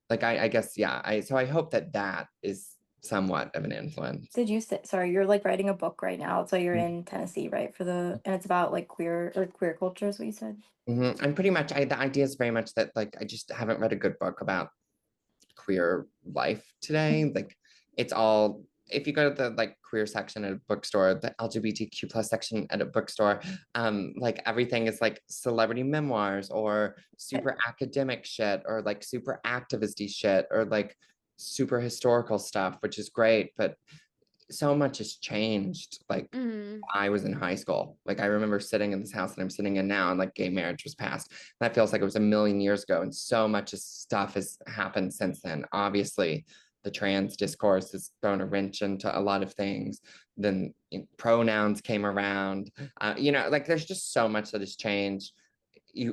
Speaker 2: Like I guess, yeah. So I hope that that is somewhat of an influence.
Speaker 1: Did you say, sorry, you're like writing a book right now, so you're in Tennessee, right? And it's about like queer culture is what you said.
Speaker 2: And pretty much the idea is very much that like I just haven't read a good book about queer life today. Like it's all, if you go to the like queer section at a bookstore, the LGBTQ plus section at a bookstore, like everything is like celebrity memoirs or super academic shit or like super activisty shit or like super historical stuff, which is great, but so much has changed. Like
Speaker 3: Mhm.
Speaker 2: I was in high school. Like I remember sitting in this house that I'm sitting in now, and like gay marriage was passed. That feels like it was a million years ago, and so much stuff has happened since then. Obviously, the trans discourse has thrown a wrench into a lot of things. Then pronouns came around. Like there's just so much that has changed.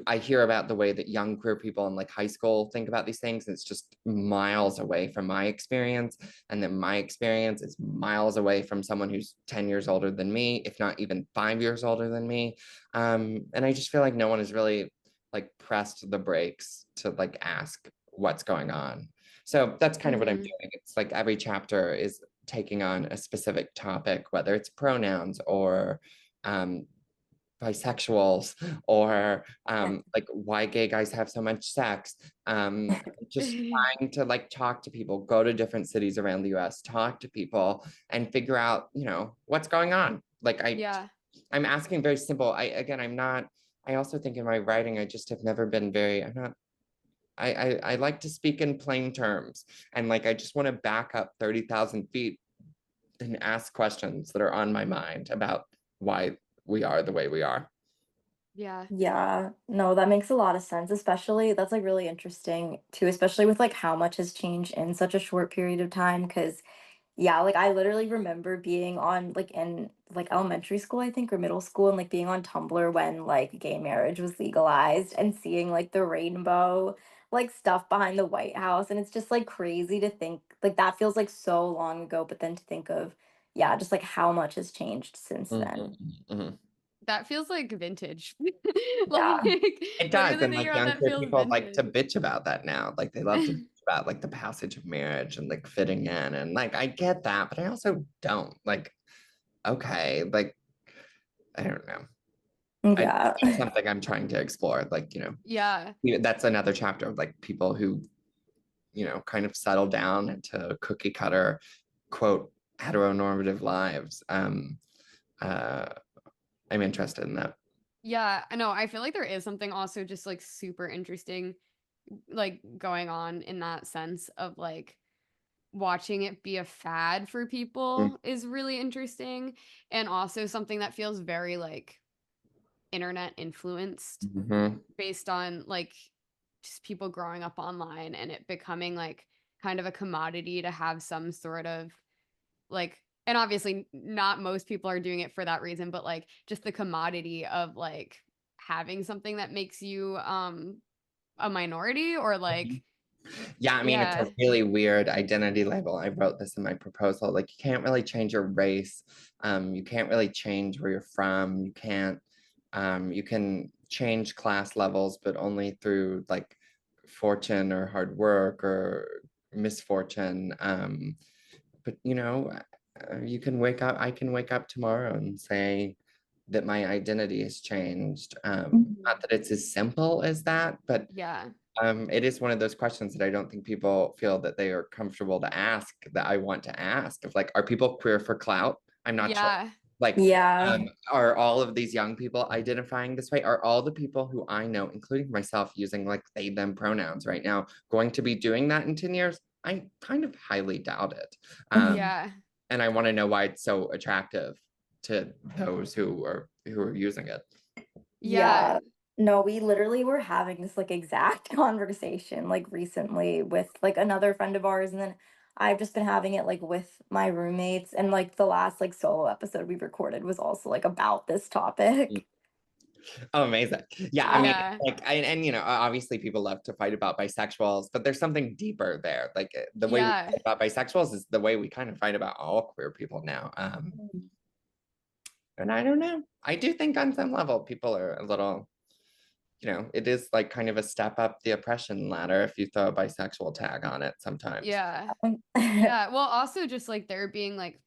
Speaker 2: I hear about the way that young queer people in like high school think about these things, and it's just miles away from my experience. And then my experience is miles away from someone who's 10 years older than me, if not even 5 years older than me. And I just feel like no one has really like pressed the brakes to like ask what's going on. So that's kind of what I'm
Speaker 3: Mhm.
Speaker 2: doing. It's like every chapter is taking on a specific topic, whether it's pronouns or um, bisexuals or like why gay guys have so much sex. Just trying to like talk to people, go to different cities around the US, talk to people and figure out, what's going on. Like
Speaker 3: Yeah.
Speaker 2: I'm asking very simple. I'm not, I also think in my writing, I just have never been very, I'm not, I like to speak in plain terms. And like I just want to back up 30,000 feet and ask questions that are on my mind about why we are the way we are.
Speaker 3: Yeah.
Speaker 1: Yeah, no, that makes a lot of sense, especially that's like really interesting too, especially with like how much has changed in such a short period of time. Because yeah, like I literally remember being on like in like elementary school, I think, or middle school, and like being on Tumblr when like gay marriage was legalized and seeing like the rainbow like stuff behind the White House. And it's just like crazy to think like that feels like so long ago, but then to think of, yeah, just like how much has changed since then.
Speaker 2: Mhm, mhm.
Speaker 3: That feels like vintage. Like
Speaker 1: Yeah.
Speaker 2: It does,
Speaker 3: literally
Speaker 2: and
Speaker 3: thinking
Speaker 2: like
Speaker 3: about
Speaker 2: young
Speaker 3: that
Speaker 2: queer
Speaker 3: feels
Speaker 2: people like to
Speaker 3: vintage.
Speaker 2: bitch about that now. Like they love to bitch about like the passage of marriage and like fitting in, and like I get that, but I also don't. Like, okay, like I don't know.
Speaker 1: Yeah.
Speaker 2: That's something I'm trying to explore. Like,
Speaker 3: Yeah.
Speaker 2: that's another chapter of like people who, kind of settle down into cookie cutter, quote, heteronormative lives. Uh, I'm interested in that.
Speaker 3: Yeah, I know. I feel like there is something also just like super interesting like going on in that sense of like watching it be a fad for people is really interesting, and also something that feels very like internet influenced
Speaker 2: Mm-hmm.
Speaker 3: based on like just people growing up online and it becoming like kind of a commodity to have some sort of like, and obviously not most people are doing it for that reason, but like just the commodity of like having something that makes you a minority or like
Speaker 2: Yeah, I mean, it's a
Speaker 3: yeah.
Speaker 2: really weird identity label. I wrote this in my proposal. Like, you can't really change your race. You can't really change where you're from. You can change class levels, but only through like fortune or hard work or misfortune. But you can wake up, I can wake up tomorrow and say that my identity has changed.
Speaker 3: Mhm.
Speaker 2: Not that it's as simple as that, but
Speaker 3: Yeah.
Speaker 2: it is one of those questions that I don't think people feel that they are comfortable to ask, that I want to ask of like, are people queer for clout? I'm not sure.
Speaker 3: Yeah.
Speaker 2: Like,
Speaker 1: Yeah.
Speaker 2: are all of these young people identifying this way? Are all the people who I know, including myself, using like they, them pronouns right now, going to be doing that in 10 years? I kind of highly doubt it. Um,
Speaker 3: Yeah.
Speaker 2: and I want to know why it's so attractive to those who are using it.
Speaker 3: Yeah.
Speaker 1: Yeah. No, we literally were having this like exact conversation like recently with like another friend of ours, and then I've just been having it like with my roommates, and like the last like solo episode we recorded was also like about this topic.
Speaker 2: Oh, amazing. Yeah, I mean,
Speaker 3: Yeah.
Speaker 2: like, and obviously people love to fight about bisexuals, but there's something deeper there. Like the way we
Speaker 3: Yeah.
Speaker 2: fight about bisexuals is the way we kind of fight about all queer people now. And I don't know. I do think on some level people are a little you know, it is like kind of a step up the oppression ladder if you throw a bisexual tag on it sometimes.
Speaker 3: Yeah. Yeah. Well, also just like there being like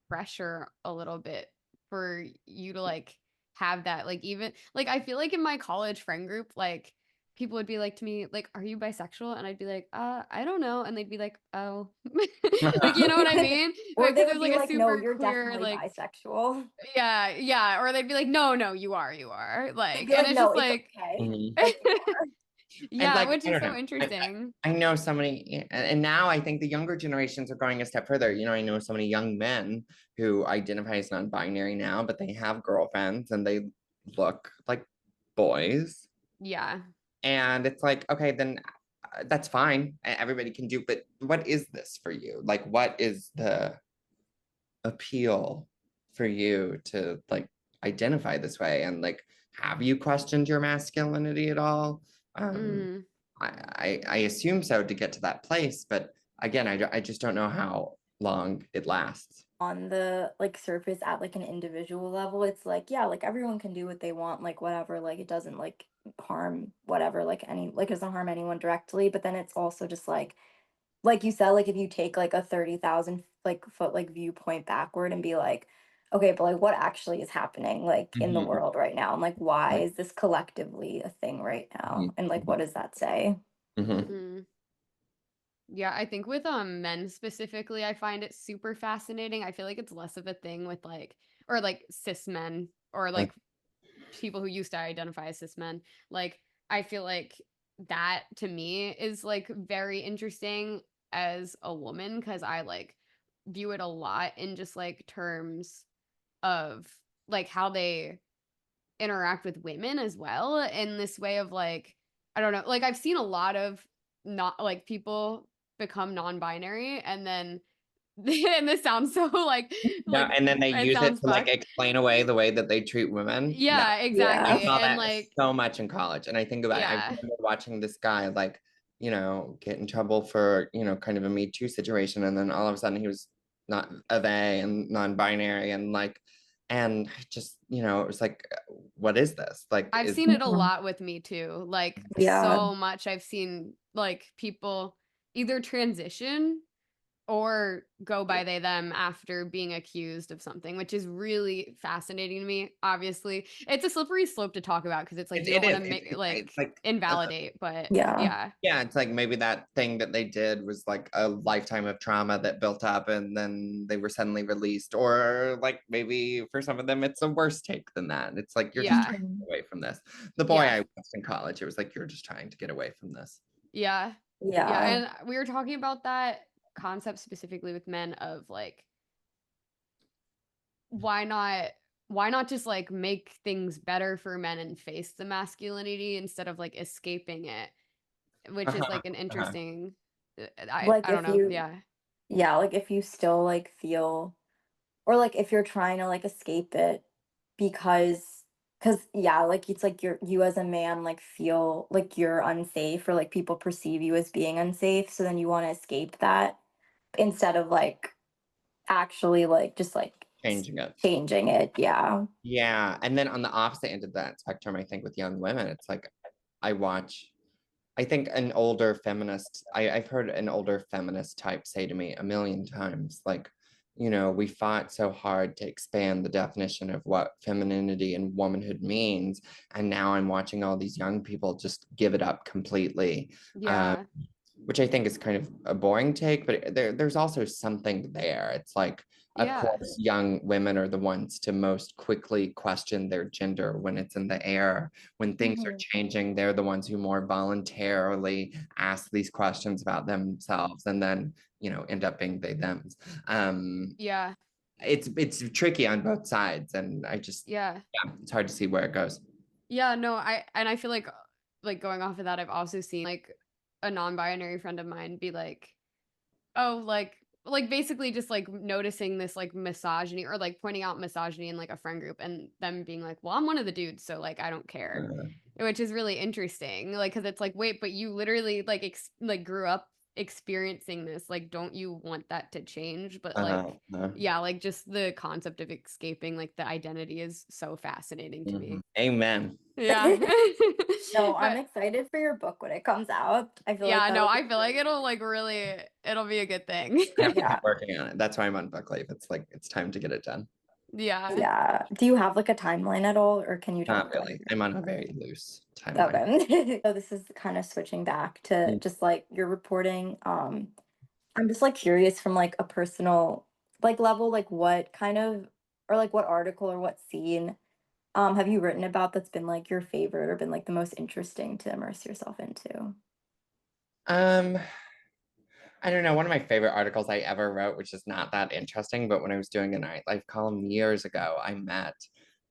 Speaker 3: pressure a little bit for you to like have that, like, even like I feel like in my college friend group, like people would be like to me like, are you bisexual? And I'd be like, I don't know. And they'd be like, oh. Like, you know what I mean?
Speaker 1: Or they
Speaker 3: Because
Speaker 1: would
Speaker 3: there's
Speaker 1: be
Speaker 3: like a
Speaker 1: like, no,
Speaker 3: super
Speaker 1: you're
Speaker 3: queer,
Speaker 1: definitely
Speaker 3: like,
Speaker 1: bisexual.
Speaker 3: yeah, yeah. Or they'd be like, no, no, you are
Speaker 1: They'd
Speaker 3: like,
Speaker 1: be
Speaker 3: and
Speaker 1: like,
Speaker 3: it's
Speaker 1: no,
Speaker 3: just
Speaker 1: it's
Speaker 3: like
Speaker 1: okay.
Speaker 2: Mhm.
Speaker 1: Like you are.
Speaker 2: And
Speaker 3: yeah,
Speaker 2: like,
Speaker 3: which
Speaker 2: I
Speaker 3: is
Speaker 2: don't
Speaker 3: so
Speaker 2: know.
Speaker 3: interesting.
Speaker 2: I know so many, and now I think the younger generations are going a step further. You know, I know so many young men who identify as non-binary now, but they have girlfriends and they look like boys.
Speaker 3: Yeah.
Speaker 2: And it's like, okay, then that's fine. Everybody can do, but what is this for you? Like, what is the appeal for you to like identify this way? And like, have you questioned your masculinity at all? Um,
Speaker 3: Mm.
Speaker 2: I assume so to get to that place, but again, I just don't know how long it lasts.
Speaker 1: On the like surface at like an individual level, it's like, yeah, like everyone can do what they want, like whatever, like it doesn't like harm whatever, like any like it doesn't harm anyone directly. But then it's also just like you said, like if you take like a 30,000 like foot like viewpoint backward and be like, okay, but like what actually is happening like in the
Speaker 2: Mhm,
Speaker 1: world right now? And like why
Speaker 2: right,
Speaker 1: is this collectively a thing right
Speaker 2: mhm,
Speaker 1: now? And like
Speaker 2: mhm,
Speaker 1: what does that say?
Speaker 2: mhm.
Speaker 3: Mm. Yeah, I think with men specifically, I find it super fascinating. I feel like it's less of a thing with like or like cis men or
Speaker 2: Uh,
Speaker 3: like people who used to identify as cis men. Like I feel like that to me is like very interesting as a woman because I like view it a lot in just like terms of like how they interact with women as well in this way of like I don't know, like I've seen a lot of not like people become non-binary and then and this sounds so
Speaker 2: Yeah,
Speaker 3: like
Speaker 2: and then they
Speaker 3: it
Speaker 2: use it
Speaker 3: sounds
Speaker 2: to like
Speaker 3: fucked.
Speaker 2: explain away the way that they treat women. Yeah.
Speaker 3: Yeah,
Speaker 2: I
Speaker 1: Yeah.
Speaker 3: exactly.
Speaker 2: saw
Speaker 3: And
Speaker 2: that
Speaker 3: like
Speaker 2: so much in college. And I think about it, I
Speaker 3: yeah.
Speaker 2: remember watching this guy like, you know, get in trouble for, you know, kind of a Me Too situation. And then all of a sudden he was not Ovalle and non-binary and like, and I just, you know, it was like, what is this? Like,
Speaker 3: I've
Speaker 2: is
Speaker 3: seen it a
Speaker 1: Mhm.
Speaker 3: lot with me too. Like
Speaker 1: Yeah.
Speaker 3: so much I've seen like people either transition or go by they them after being accused of something, which is really fascinating to me. Obviously, it's a slippery slope to talk about because it's like you
Speaker 2: it
Speaker 3: don't want
Speaker 2: is,
Speaker 3: to make
Speaker 2: it's
Speaker 3: like
Speaker 2: like,
Speaker 3: invalidate, but
Speaker 1: Yeah.
Speaker 3: yeah.
Speaker 2: yeah, it's like maybe that thing that they did was like a lifetime of trauma that built up and then they were suddenly released. Or like maybe for some of them, it's a worse take than that. It's like you're just
Speaker 3: Yeah.
Speaker 2: trying to
Speaker 1: Mhm.
Speaker 2: get away from this. The boy
Speaker 3: Yeah.
Speaker 2: I watched in college, it was like you're just trying to get away from this.
Speaker 3: Yeah. Yeah,
Speaker 1: Yeah.
Speaker 3: and we were talking about that concept specifically with men of like why not why not just like make things better for men and face the masculinity instead of like escaping it, which is
Speaker 2: Uh-huh,
Speaker 3: like an
Speaker 2: uh-huh.
Speaker 3: interesting
Speaker 1: Like
Speaker 3: I don't
Speaker 1: if
Speaker 3: know.
Speaker 1: you,
Speaker 3: Yeah.
Speaker 1: yeah, like if you still like feel, or like if you're trying to like escape it because yeah, like it's like you as a man like feel like you're unsafe or like people perceive you as being unsafe, so then you want to escape that instead of like actually like just like
Speaker 2: Changing it.
Speaker 1: changing it. Yeah.
Speaker 2: Yeah. And then on the opposite end of that spectrum, I think with young women, it's like I watch I think an older feminist, I've heard an older feminist type say to me a million times, like, you know, we fought so hard to expand the definition of what femininity and womanhood means. And now I'm watching all these young people just give it up completely. Uh,
Speaker 3: Yeah.
Speaker 2: which I think is kind of a boring take, but there's also something there. It's like, of
Speaker 3: Yeah.
Speaker 2: course, young women are the ones to most quickly question their gender when it's in the air. When things are
Speaker 1: Mhm.
Speaker 2: changing, they're the ones who more voluntarily ask these questions about themselves and then, you know, end up being they thems. Um,
Speaker 3: Yeah.
Speaker 2: it's tricky on both sides, and I just,
Speaker 3: Yeah.
Speaker 2: yeah, it's hard to see where it goes.
Speaker 3: Yeah, no, I feel like going off of that, I've also seen like a non-binary friend of mine be like, "Oh, like basically just like noticing this like misogyny or like pointing out misogyny in like a friend group and them being like, "Well, I'm one of the dudes, so like I don't care."
Speaker 2: Uh,
Speaker 3: Which is really interesting. Like cuz it's like, "Wait, but you literally like like grew up experiencing this, like, don't you want that to change? But
Speaker 2: Uh-huh.
Speaker 3: like, yeah, like just the concept of escaping like the identity is so fascinating to me.
Speaker 2: Amen.
Speaker 3: Yeah.
Speaker 1: No, I'm
Speaker 3: But
Speaker 1: excited for your book when it comes out. I feel like
Speaker 3: yeah, no,
Speaker 1: that'll be
Speaker 3: I feel like it'll like really, it'll be a good thing.
Speaker 2: I have to
Speaker 1: Yeah.
Speaker 2: keep working on it. That's why I'm on book leave. It's like it's time to get it done.
Speaker 3: Yeah.
Speaker 1: Yeah. Do you have like a timeline at all, or can you
Speaker 2: Not
Speaker 1: don't go
Speaker 2: really. I'm on a very loose timeline.
Speaker 1: Okay. So this is kind of switching back to
Speaker 2: Mm.
Speaker 1: just like your reporting. I'm just like curious from like a personal like level, like what kind of or like what article or what scene have you written about that's been like your favorite or been like the most interesting to immerse yourself into?
Speaker 2: Um, I don't know. One of my favorite articles I ever wrote, which is not that interesting, but when I was doing a nightlife column years ago, I met,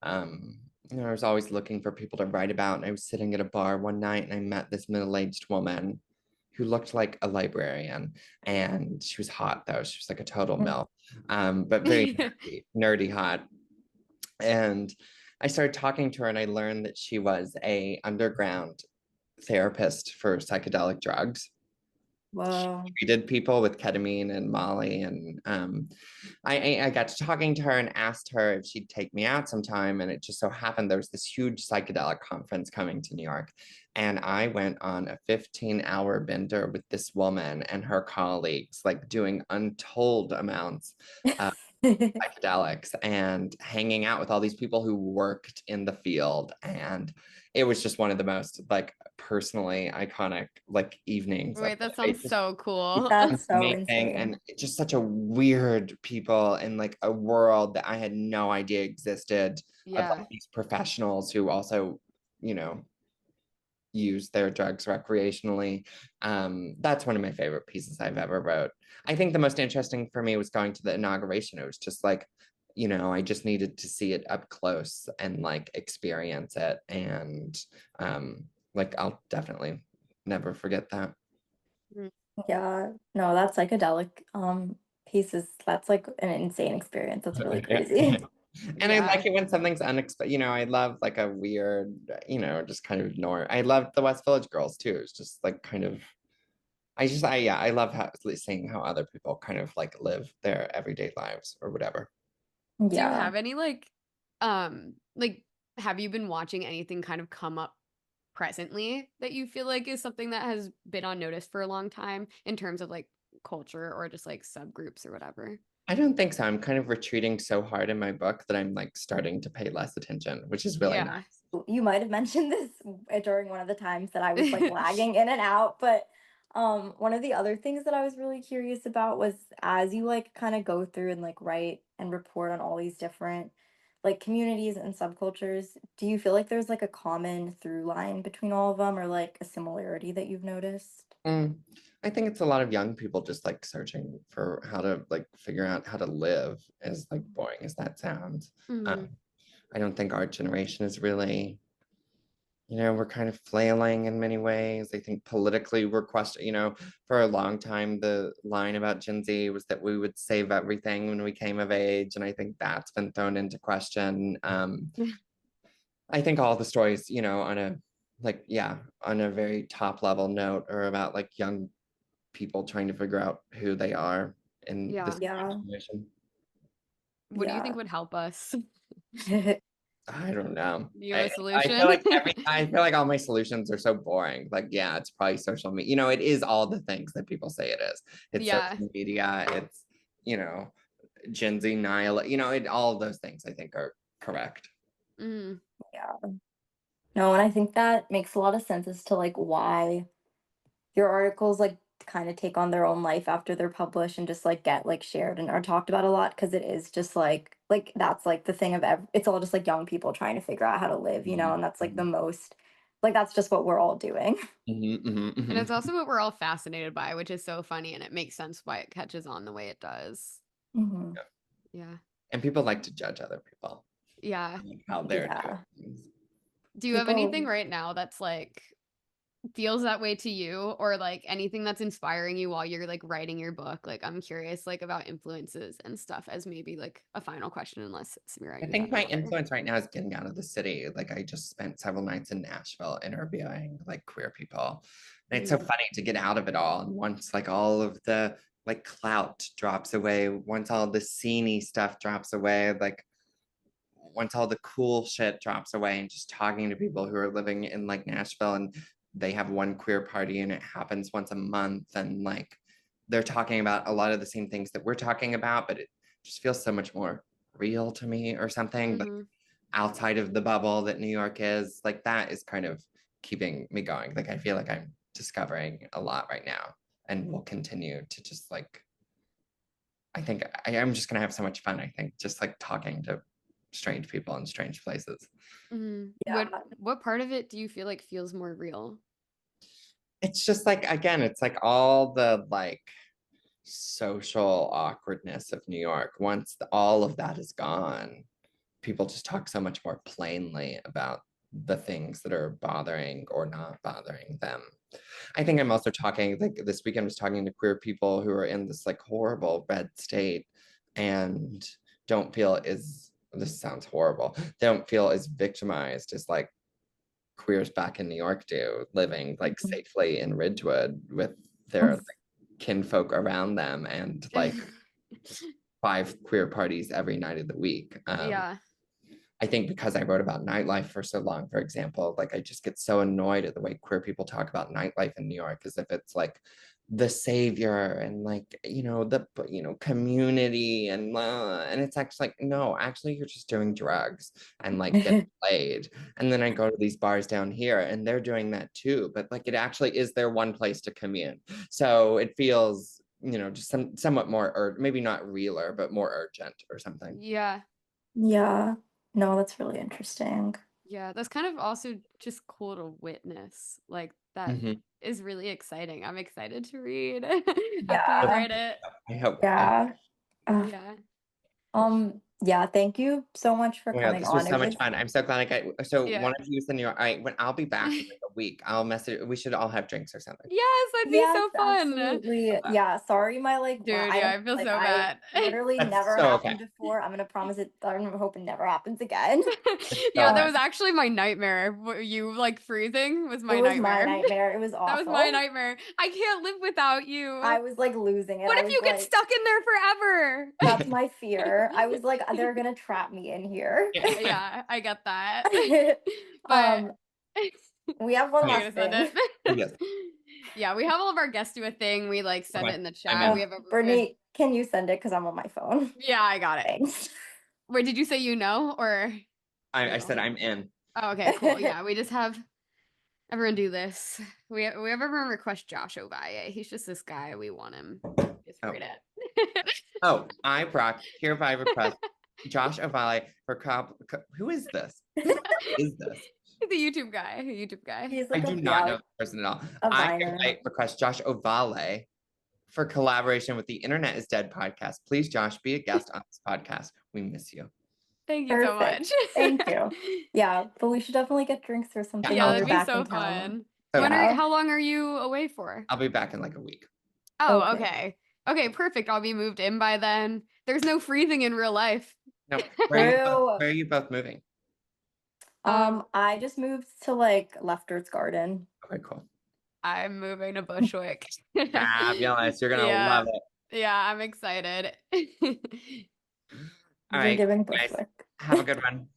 Speaker 2: um, I was always looking for people to write about, and I was sitting at a bar one night and I met this middle-aged woman who looked like a librarian, and she was hot though. She was like a total
Speaker 1: Mm.
Speaker 2: MILF, but very nerdy hot. And I started talking to her, and I learned that she was a underground therapist for psychedelic drugs.
Speaker 1: Whoa.
Speaker 2: Treated people with ketamine and Molly, and I got to talking to her and asked her if she'd take me out sometime. And it just so happened there was this huge psychedelic conference coming to New York, and I went on a 15-hour bender with this woman and her colleagues, like doing untold amounts of psychedelics and hanging out with all these people who worked in the field. And it was just one of the most like personally iconic like evenings of
Speaker 3: Wait, that
Speaker 2: my life.
Speaker 3: sounds so cool.
Speaker 1: That's so
Speaker 2: Amazing,
Speaker 1: insane.
Speaker 2: and just such a weird people in like a world that I had no idea existed, of
Speaker 3: Yeah.
Speaker 2: like these professionals who also, you know, use their drugs recreationally. That's one of my favorite pieces I've ever wrote. I think the most interesting for me was going to the inauguration. It was just like, I just needed to see it up close and like experience it. And like I'll definitely never forget that.
Speaker 3: Mm.
Speaker 1: Yeah. No, that psychedelic piece is that's like an insane experience. That's really crazy.
Speaker 2: And I
Speaker 3: Yeah.
Speaker 2: like it when something's unexpected. I love like a weird, just kind of ignore. I loved the West Village Girls too. It's just like kind of, yeah, I love seeing how other people kind of like live their everyday lives or whatever.
Speaker 3: Do you
Speaker 1: Yeah.
Speaker 3: have any like have you been watching anything kind of come up presently that you feel like is something that has been on notice for a long time in terms of like culture or just like subgroups or whatever?
Speaker 2: I don't think so. I'm kind of retreating so hard in my book that I'm like starting to pay less attention, which is really
Speaker 3: Yeah.
Speaker 2: nice.
Speaker 1: You might have mentioned this during one of the times that I was like lagging in and out, but one of the other things that I was really curious about was as you like kind of go through and like write and report on all these different like communities and subcultures, do you feel like there's like a common through line between all of them or like a similarity that you've noticed?
Speaker 2: Mm, I think it's a lot of young people just like searching for how to like figure out how to live, as like boring as that sounds.
Speaker 3: Mhm.
Speaker 2: I don't think our generation is really, we're kind of flailing in many ways. I think politically we're questioning, for a long time, the line about Gen Z was that we would save everything when we came of age. And I think that's been thrown into question. I think all the stories, on a very top level note are about like young people trying to figure out who they are in this
Speaker 3: Yeah.
Speaker 1: Yeah.
Speaker 2: generation.
Speaker 3: What do you think
Speaker 1: Yeah.
Speaker 3: would help us?
Speaker 2: I don't know.
Speaker 3: Do you have
Speaker 2: I,
Speaker 3: a
Speaker 2: I feel
Speaker 3: solution?
Speaker 2: like I feel like all my solutions are so boring. Like, yeah, it's probably social media. It is all the things that people say it is. It's
Speaker 3: Yeah.
Speaker 2: social media. It's, you know, Gen Z nihil. All of those things I think are correct.
Speaker 3: Mm.
Speaker 1: Yeah. No, and I think that makes a lot of sense as to like why your articles like kind of take on their own life after they're published and just like get like shared and are talked about a lot because it is just like that's like the thing of it's all just like young people trying to figure out how to live,
Speaker 2: Mhm,
Speaker 1: and that's like the
Speaker 2: mhm,
Speaker 1: most like that's just what we're all doing.
Speaker 2: mhm, mhm,
Speaker 3: And it's
Speaker 2: mhm.
Speaker 3: also what we're all fascinated by, which is so funny and it makes sense why it catches on the way it does.
Speaker 1: Hmm.
Speaker 2: Yeah.
Speaker 3: Yeah.
Speaker 2: And people like to judge other people,
Speaker 3: Yeah.
Speaker 2: and how they're doing
Speaker 1: Yeah.
Speaker 2: things.
Speaker 3: Do you have anything
Speaker 1: People
Speaker 3: right now that's like feels that way to you, or like anything that's inspiring you while you're like writing your book. Like I'm curious like about influences and stuff as maybe like a final question, unless Samira,
Speaker 2: I
Speaker 3: you
Speaker 2: think
Speaker 3: have
Speaker 2: my
Speaker 3: another.
Speaker 2: influence right now is getting out of the city. Like I just spent several nights in Nashville interviewing like queer people. And it's so
Speaker 3: Mhm.
Speaker 2: funny to get out of it all. And once like all of the like clout drops away, once all the sceney stuff drops away, like once all the cool shit drops away and just talking to people who are living in like Nashville and they have one queer party and it happens once a month and like they're talking about a lot of the same things that we're talking about, but it just feels so much more real to me or something. Like
Speaker 3: Mhm.
Speaker 2: outside of the bubble that New York is, like that is kind of keeping me going. Like I feel like I'm discovering a lot right now and will continue to just like I think I am just gonna have so much fun. I think just like talking to strange people in strange places.
Speaker 3: Mhm.
Speaker 1: Yeah.
Speaker 3: What part of it do you feel like feels more real?
Speaker 2: It's just like again, it's like all the like social awkwardness of New York. Once all of that is gone, people just talk so much more plainly about the things that are bothering or not bothering them. I think I'm also talking like this weekend I was talking to queer people who are in this like horrible red state and don't feel as this sounds horrible. They don't feel as victimized as like queers back in New York do, living like
Speaker 1: Mhm.
Speaker 2: safely in Ridgewood with their like, kinfolk around them and like 5 queer parties every night of the week.
Speaker 3: Yeah.
Speaker 2: I think because I wrote about nightlife for so long, for example, like I just get so annoyed at the way queer people talk about nightlife in New York as if it's like the savior and like, the, community and it's actually like, no, actually you're just doing drugs and like getting laid. And then I go to these bars down here and they're doing that too, but like it actually is their one place to commune. So it feels, just somewhat more, or maybe not realer, but more urgent or something.
Speaker 3: Yeah.
Speaker 1: Yeah. No, that's really interesting.
Speaker 3: Yeah, that's kind of also just cool to witness. Like that
Speaker 2: Mhm.
Speaker 3: is really exciting. I'm excited to read after you
Speaker 1: Yeah.
Speaker 3: write it.
Speaker 2: I hope.
Speaker 1: Yeah. Uh,
Speaker 3: Yeah.
Speaker 1: yeah, thank you so much for
Speaker 2: Oh my God,
Speaker 1: coming
Speaker 2: this was
Speaker 1: on.
Speaker 2: so
Speaker 1: It
Speaker 2: much
Speaker 1: was
Speaker 2: fun. I'm so glad I got. So
Speaker 3: Yeah.
Speaker 2: one of you is in New York. When I'll be back in like a week, I'll message. We should all have drinks or something.
Speaker 3: Yes, that'd be
Speaker 1: Yes,
Speaker 3: so fun.
Speaker 1: absolutely. Yeah, sorry, my
Speaker 3: Dude,
Speaker 1: I
Speaker 3: yeah,
Speaker 1: don't
Speaker 3: I feel
Speaker 1: like
Speaker 3: so
Speaker 1: I
Speaker 3: bad.
Speaker 1: literally
Speaker 2: That's
Speaker 1: never
Speaker 2: so okay.
Speaker 1: happened before. I'm gonna promise it. I'm hoping never happens again.
Speaker 2: It's so
Speaker 3: Yeah, that
Speaker 2: okay.
Speaker 3: was actually my nightmare. You like freezing was
Speaker 1: It
Speaker 3: my
Speaker 1: was my
Speaker 3: nightmare.
Speaker 1: nightmare. It was
Speaker 3: That was my
Speaker 1: awful.
Speaker 3: nightmare. I can't live without
Speaker 1: I
Speaker 3: you.
Speaker 1: was like losing it.
Speaker 3: What
Speaker 1: I
Speaker 3: if
Speaker 1: was
Speaker 3: you get
Speaker 1: like,
Speaker 3: stuck in there forever?
Speaker 1: that's my fear. I was like, they're gonna trap me in here.
Speaker 3: Yeah, I get that. But
Speaker 1: Um, we have one
Speaker 3: are you
Speaker 2: Okay.
Speaker 3: gonna
Speaker 1: last
Speaker 3: send
Speaker 1: thing.
Speaker 3: it?
Speaker 2: Yes.
Speaker 3: Yeah, we have all of our guests do a thing. We like send it
Speaker 2: Okay.
Speaker 3: in the
Speaker 2: I'm
Speaker 3: chat.
Speaker 2: in.
Speaker 3: We have
Speaker 1: Brittany, can you send it? Because I'm on my phone.
Speaker 3: yeah, I got it.
Speaker 1: Thanks.
Speaker 3: Wait, did you say you know or
Speaker 2: I
Speaker 3: you?
Speaker 2: said I'm in.
Speaker 3: Oh, okay, cool. Yeah, we just have everyone do this. We have everyone request Josh Ovalle. He's just this guy. We want him. Just
Speaker 2: Oh.
Speaker 3: read it.
Speaker 2: Oh, I brought hereby request Josh Ovalle for who is this? Who the is this?
Speaker 3: The YouTube guy. YouTube guy.
Speaker 1: He's
Speaker 2: I
Speaker 1: like
Speaker 2: do
Speaker 1: a,
Speaker 2: not
Speaker 1: yeah,
Speaker 2: know this person at all.
Speaker 1: a
Speaker 2: I
Speaker 1: Viner.
Speaker 2: hereby request Josh Ovalle for collaboration with the Internet is Dead podcast. Please, Josh, be a guest on this podcast. We miss you.
Speaker 3: Thank you so
Speaker 1: Perfect.
Speaker 3: much.
Speaker 1: Thank you. Yeah, but we should definitely get drinks or
Speaker 2: Yeah,
Speaker 1: something
Speaker 3: Yeah,
Speaker 1: when
Speaker 2: I'll
Speaker 1: you're
Speaker 3: that'd be
Speaker 1: back in
Speaker 3: so
Speaker 1: town.
Speaker 3: fun.
Speaker 2: so
Speaker 1: Yeah.
Speaker 3: How long are you away for?
Speaker 2: I'll be back in like a week.
Speaker 3: Oh,
Speaker 1: Okay.
Speaker 3: okay. Okay, perfect. I'll be moved in by then. There's no freezing in real life.
Speaker 2: No,
Speaker 1: True.
Speaker 2: where are you both moving?
Speaker 1: I just moved to like Lefter's Garden.
Speaker 2: Okay, cool.
Speaker 3: I'm moving to Bushwick.
Speaker 2: Fabulous. You're gonna
Speaker 3: Yeah.
Speaker 2: love it.
Speaker 3: Yeah, I'm excited.
Speaker 2: All
Speaker 1: You're
Speaker 2: right,
Speaker 1: giving
Speaker 2: guys.
Speaker 1: Bushwick.
Speaker 2: Have a good one.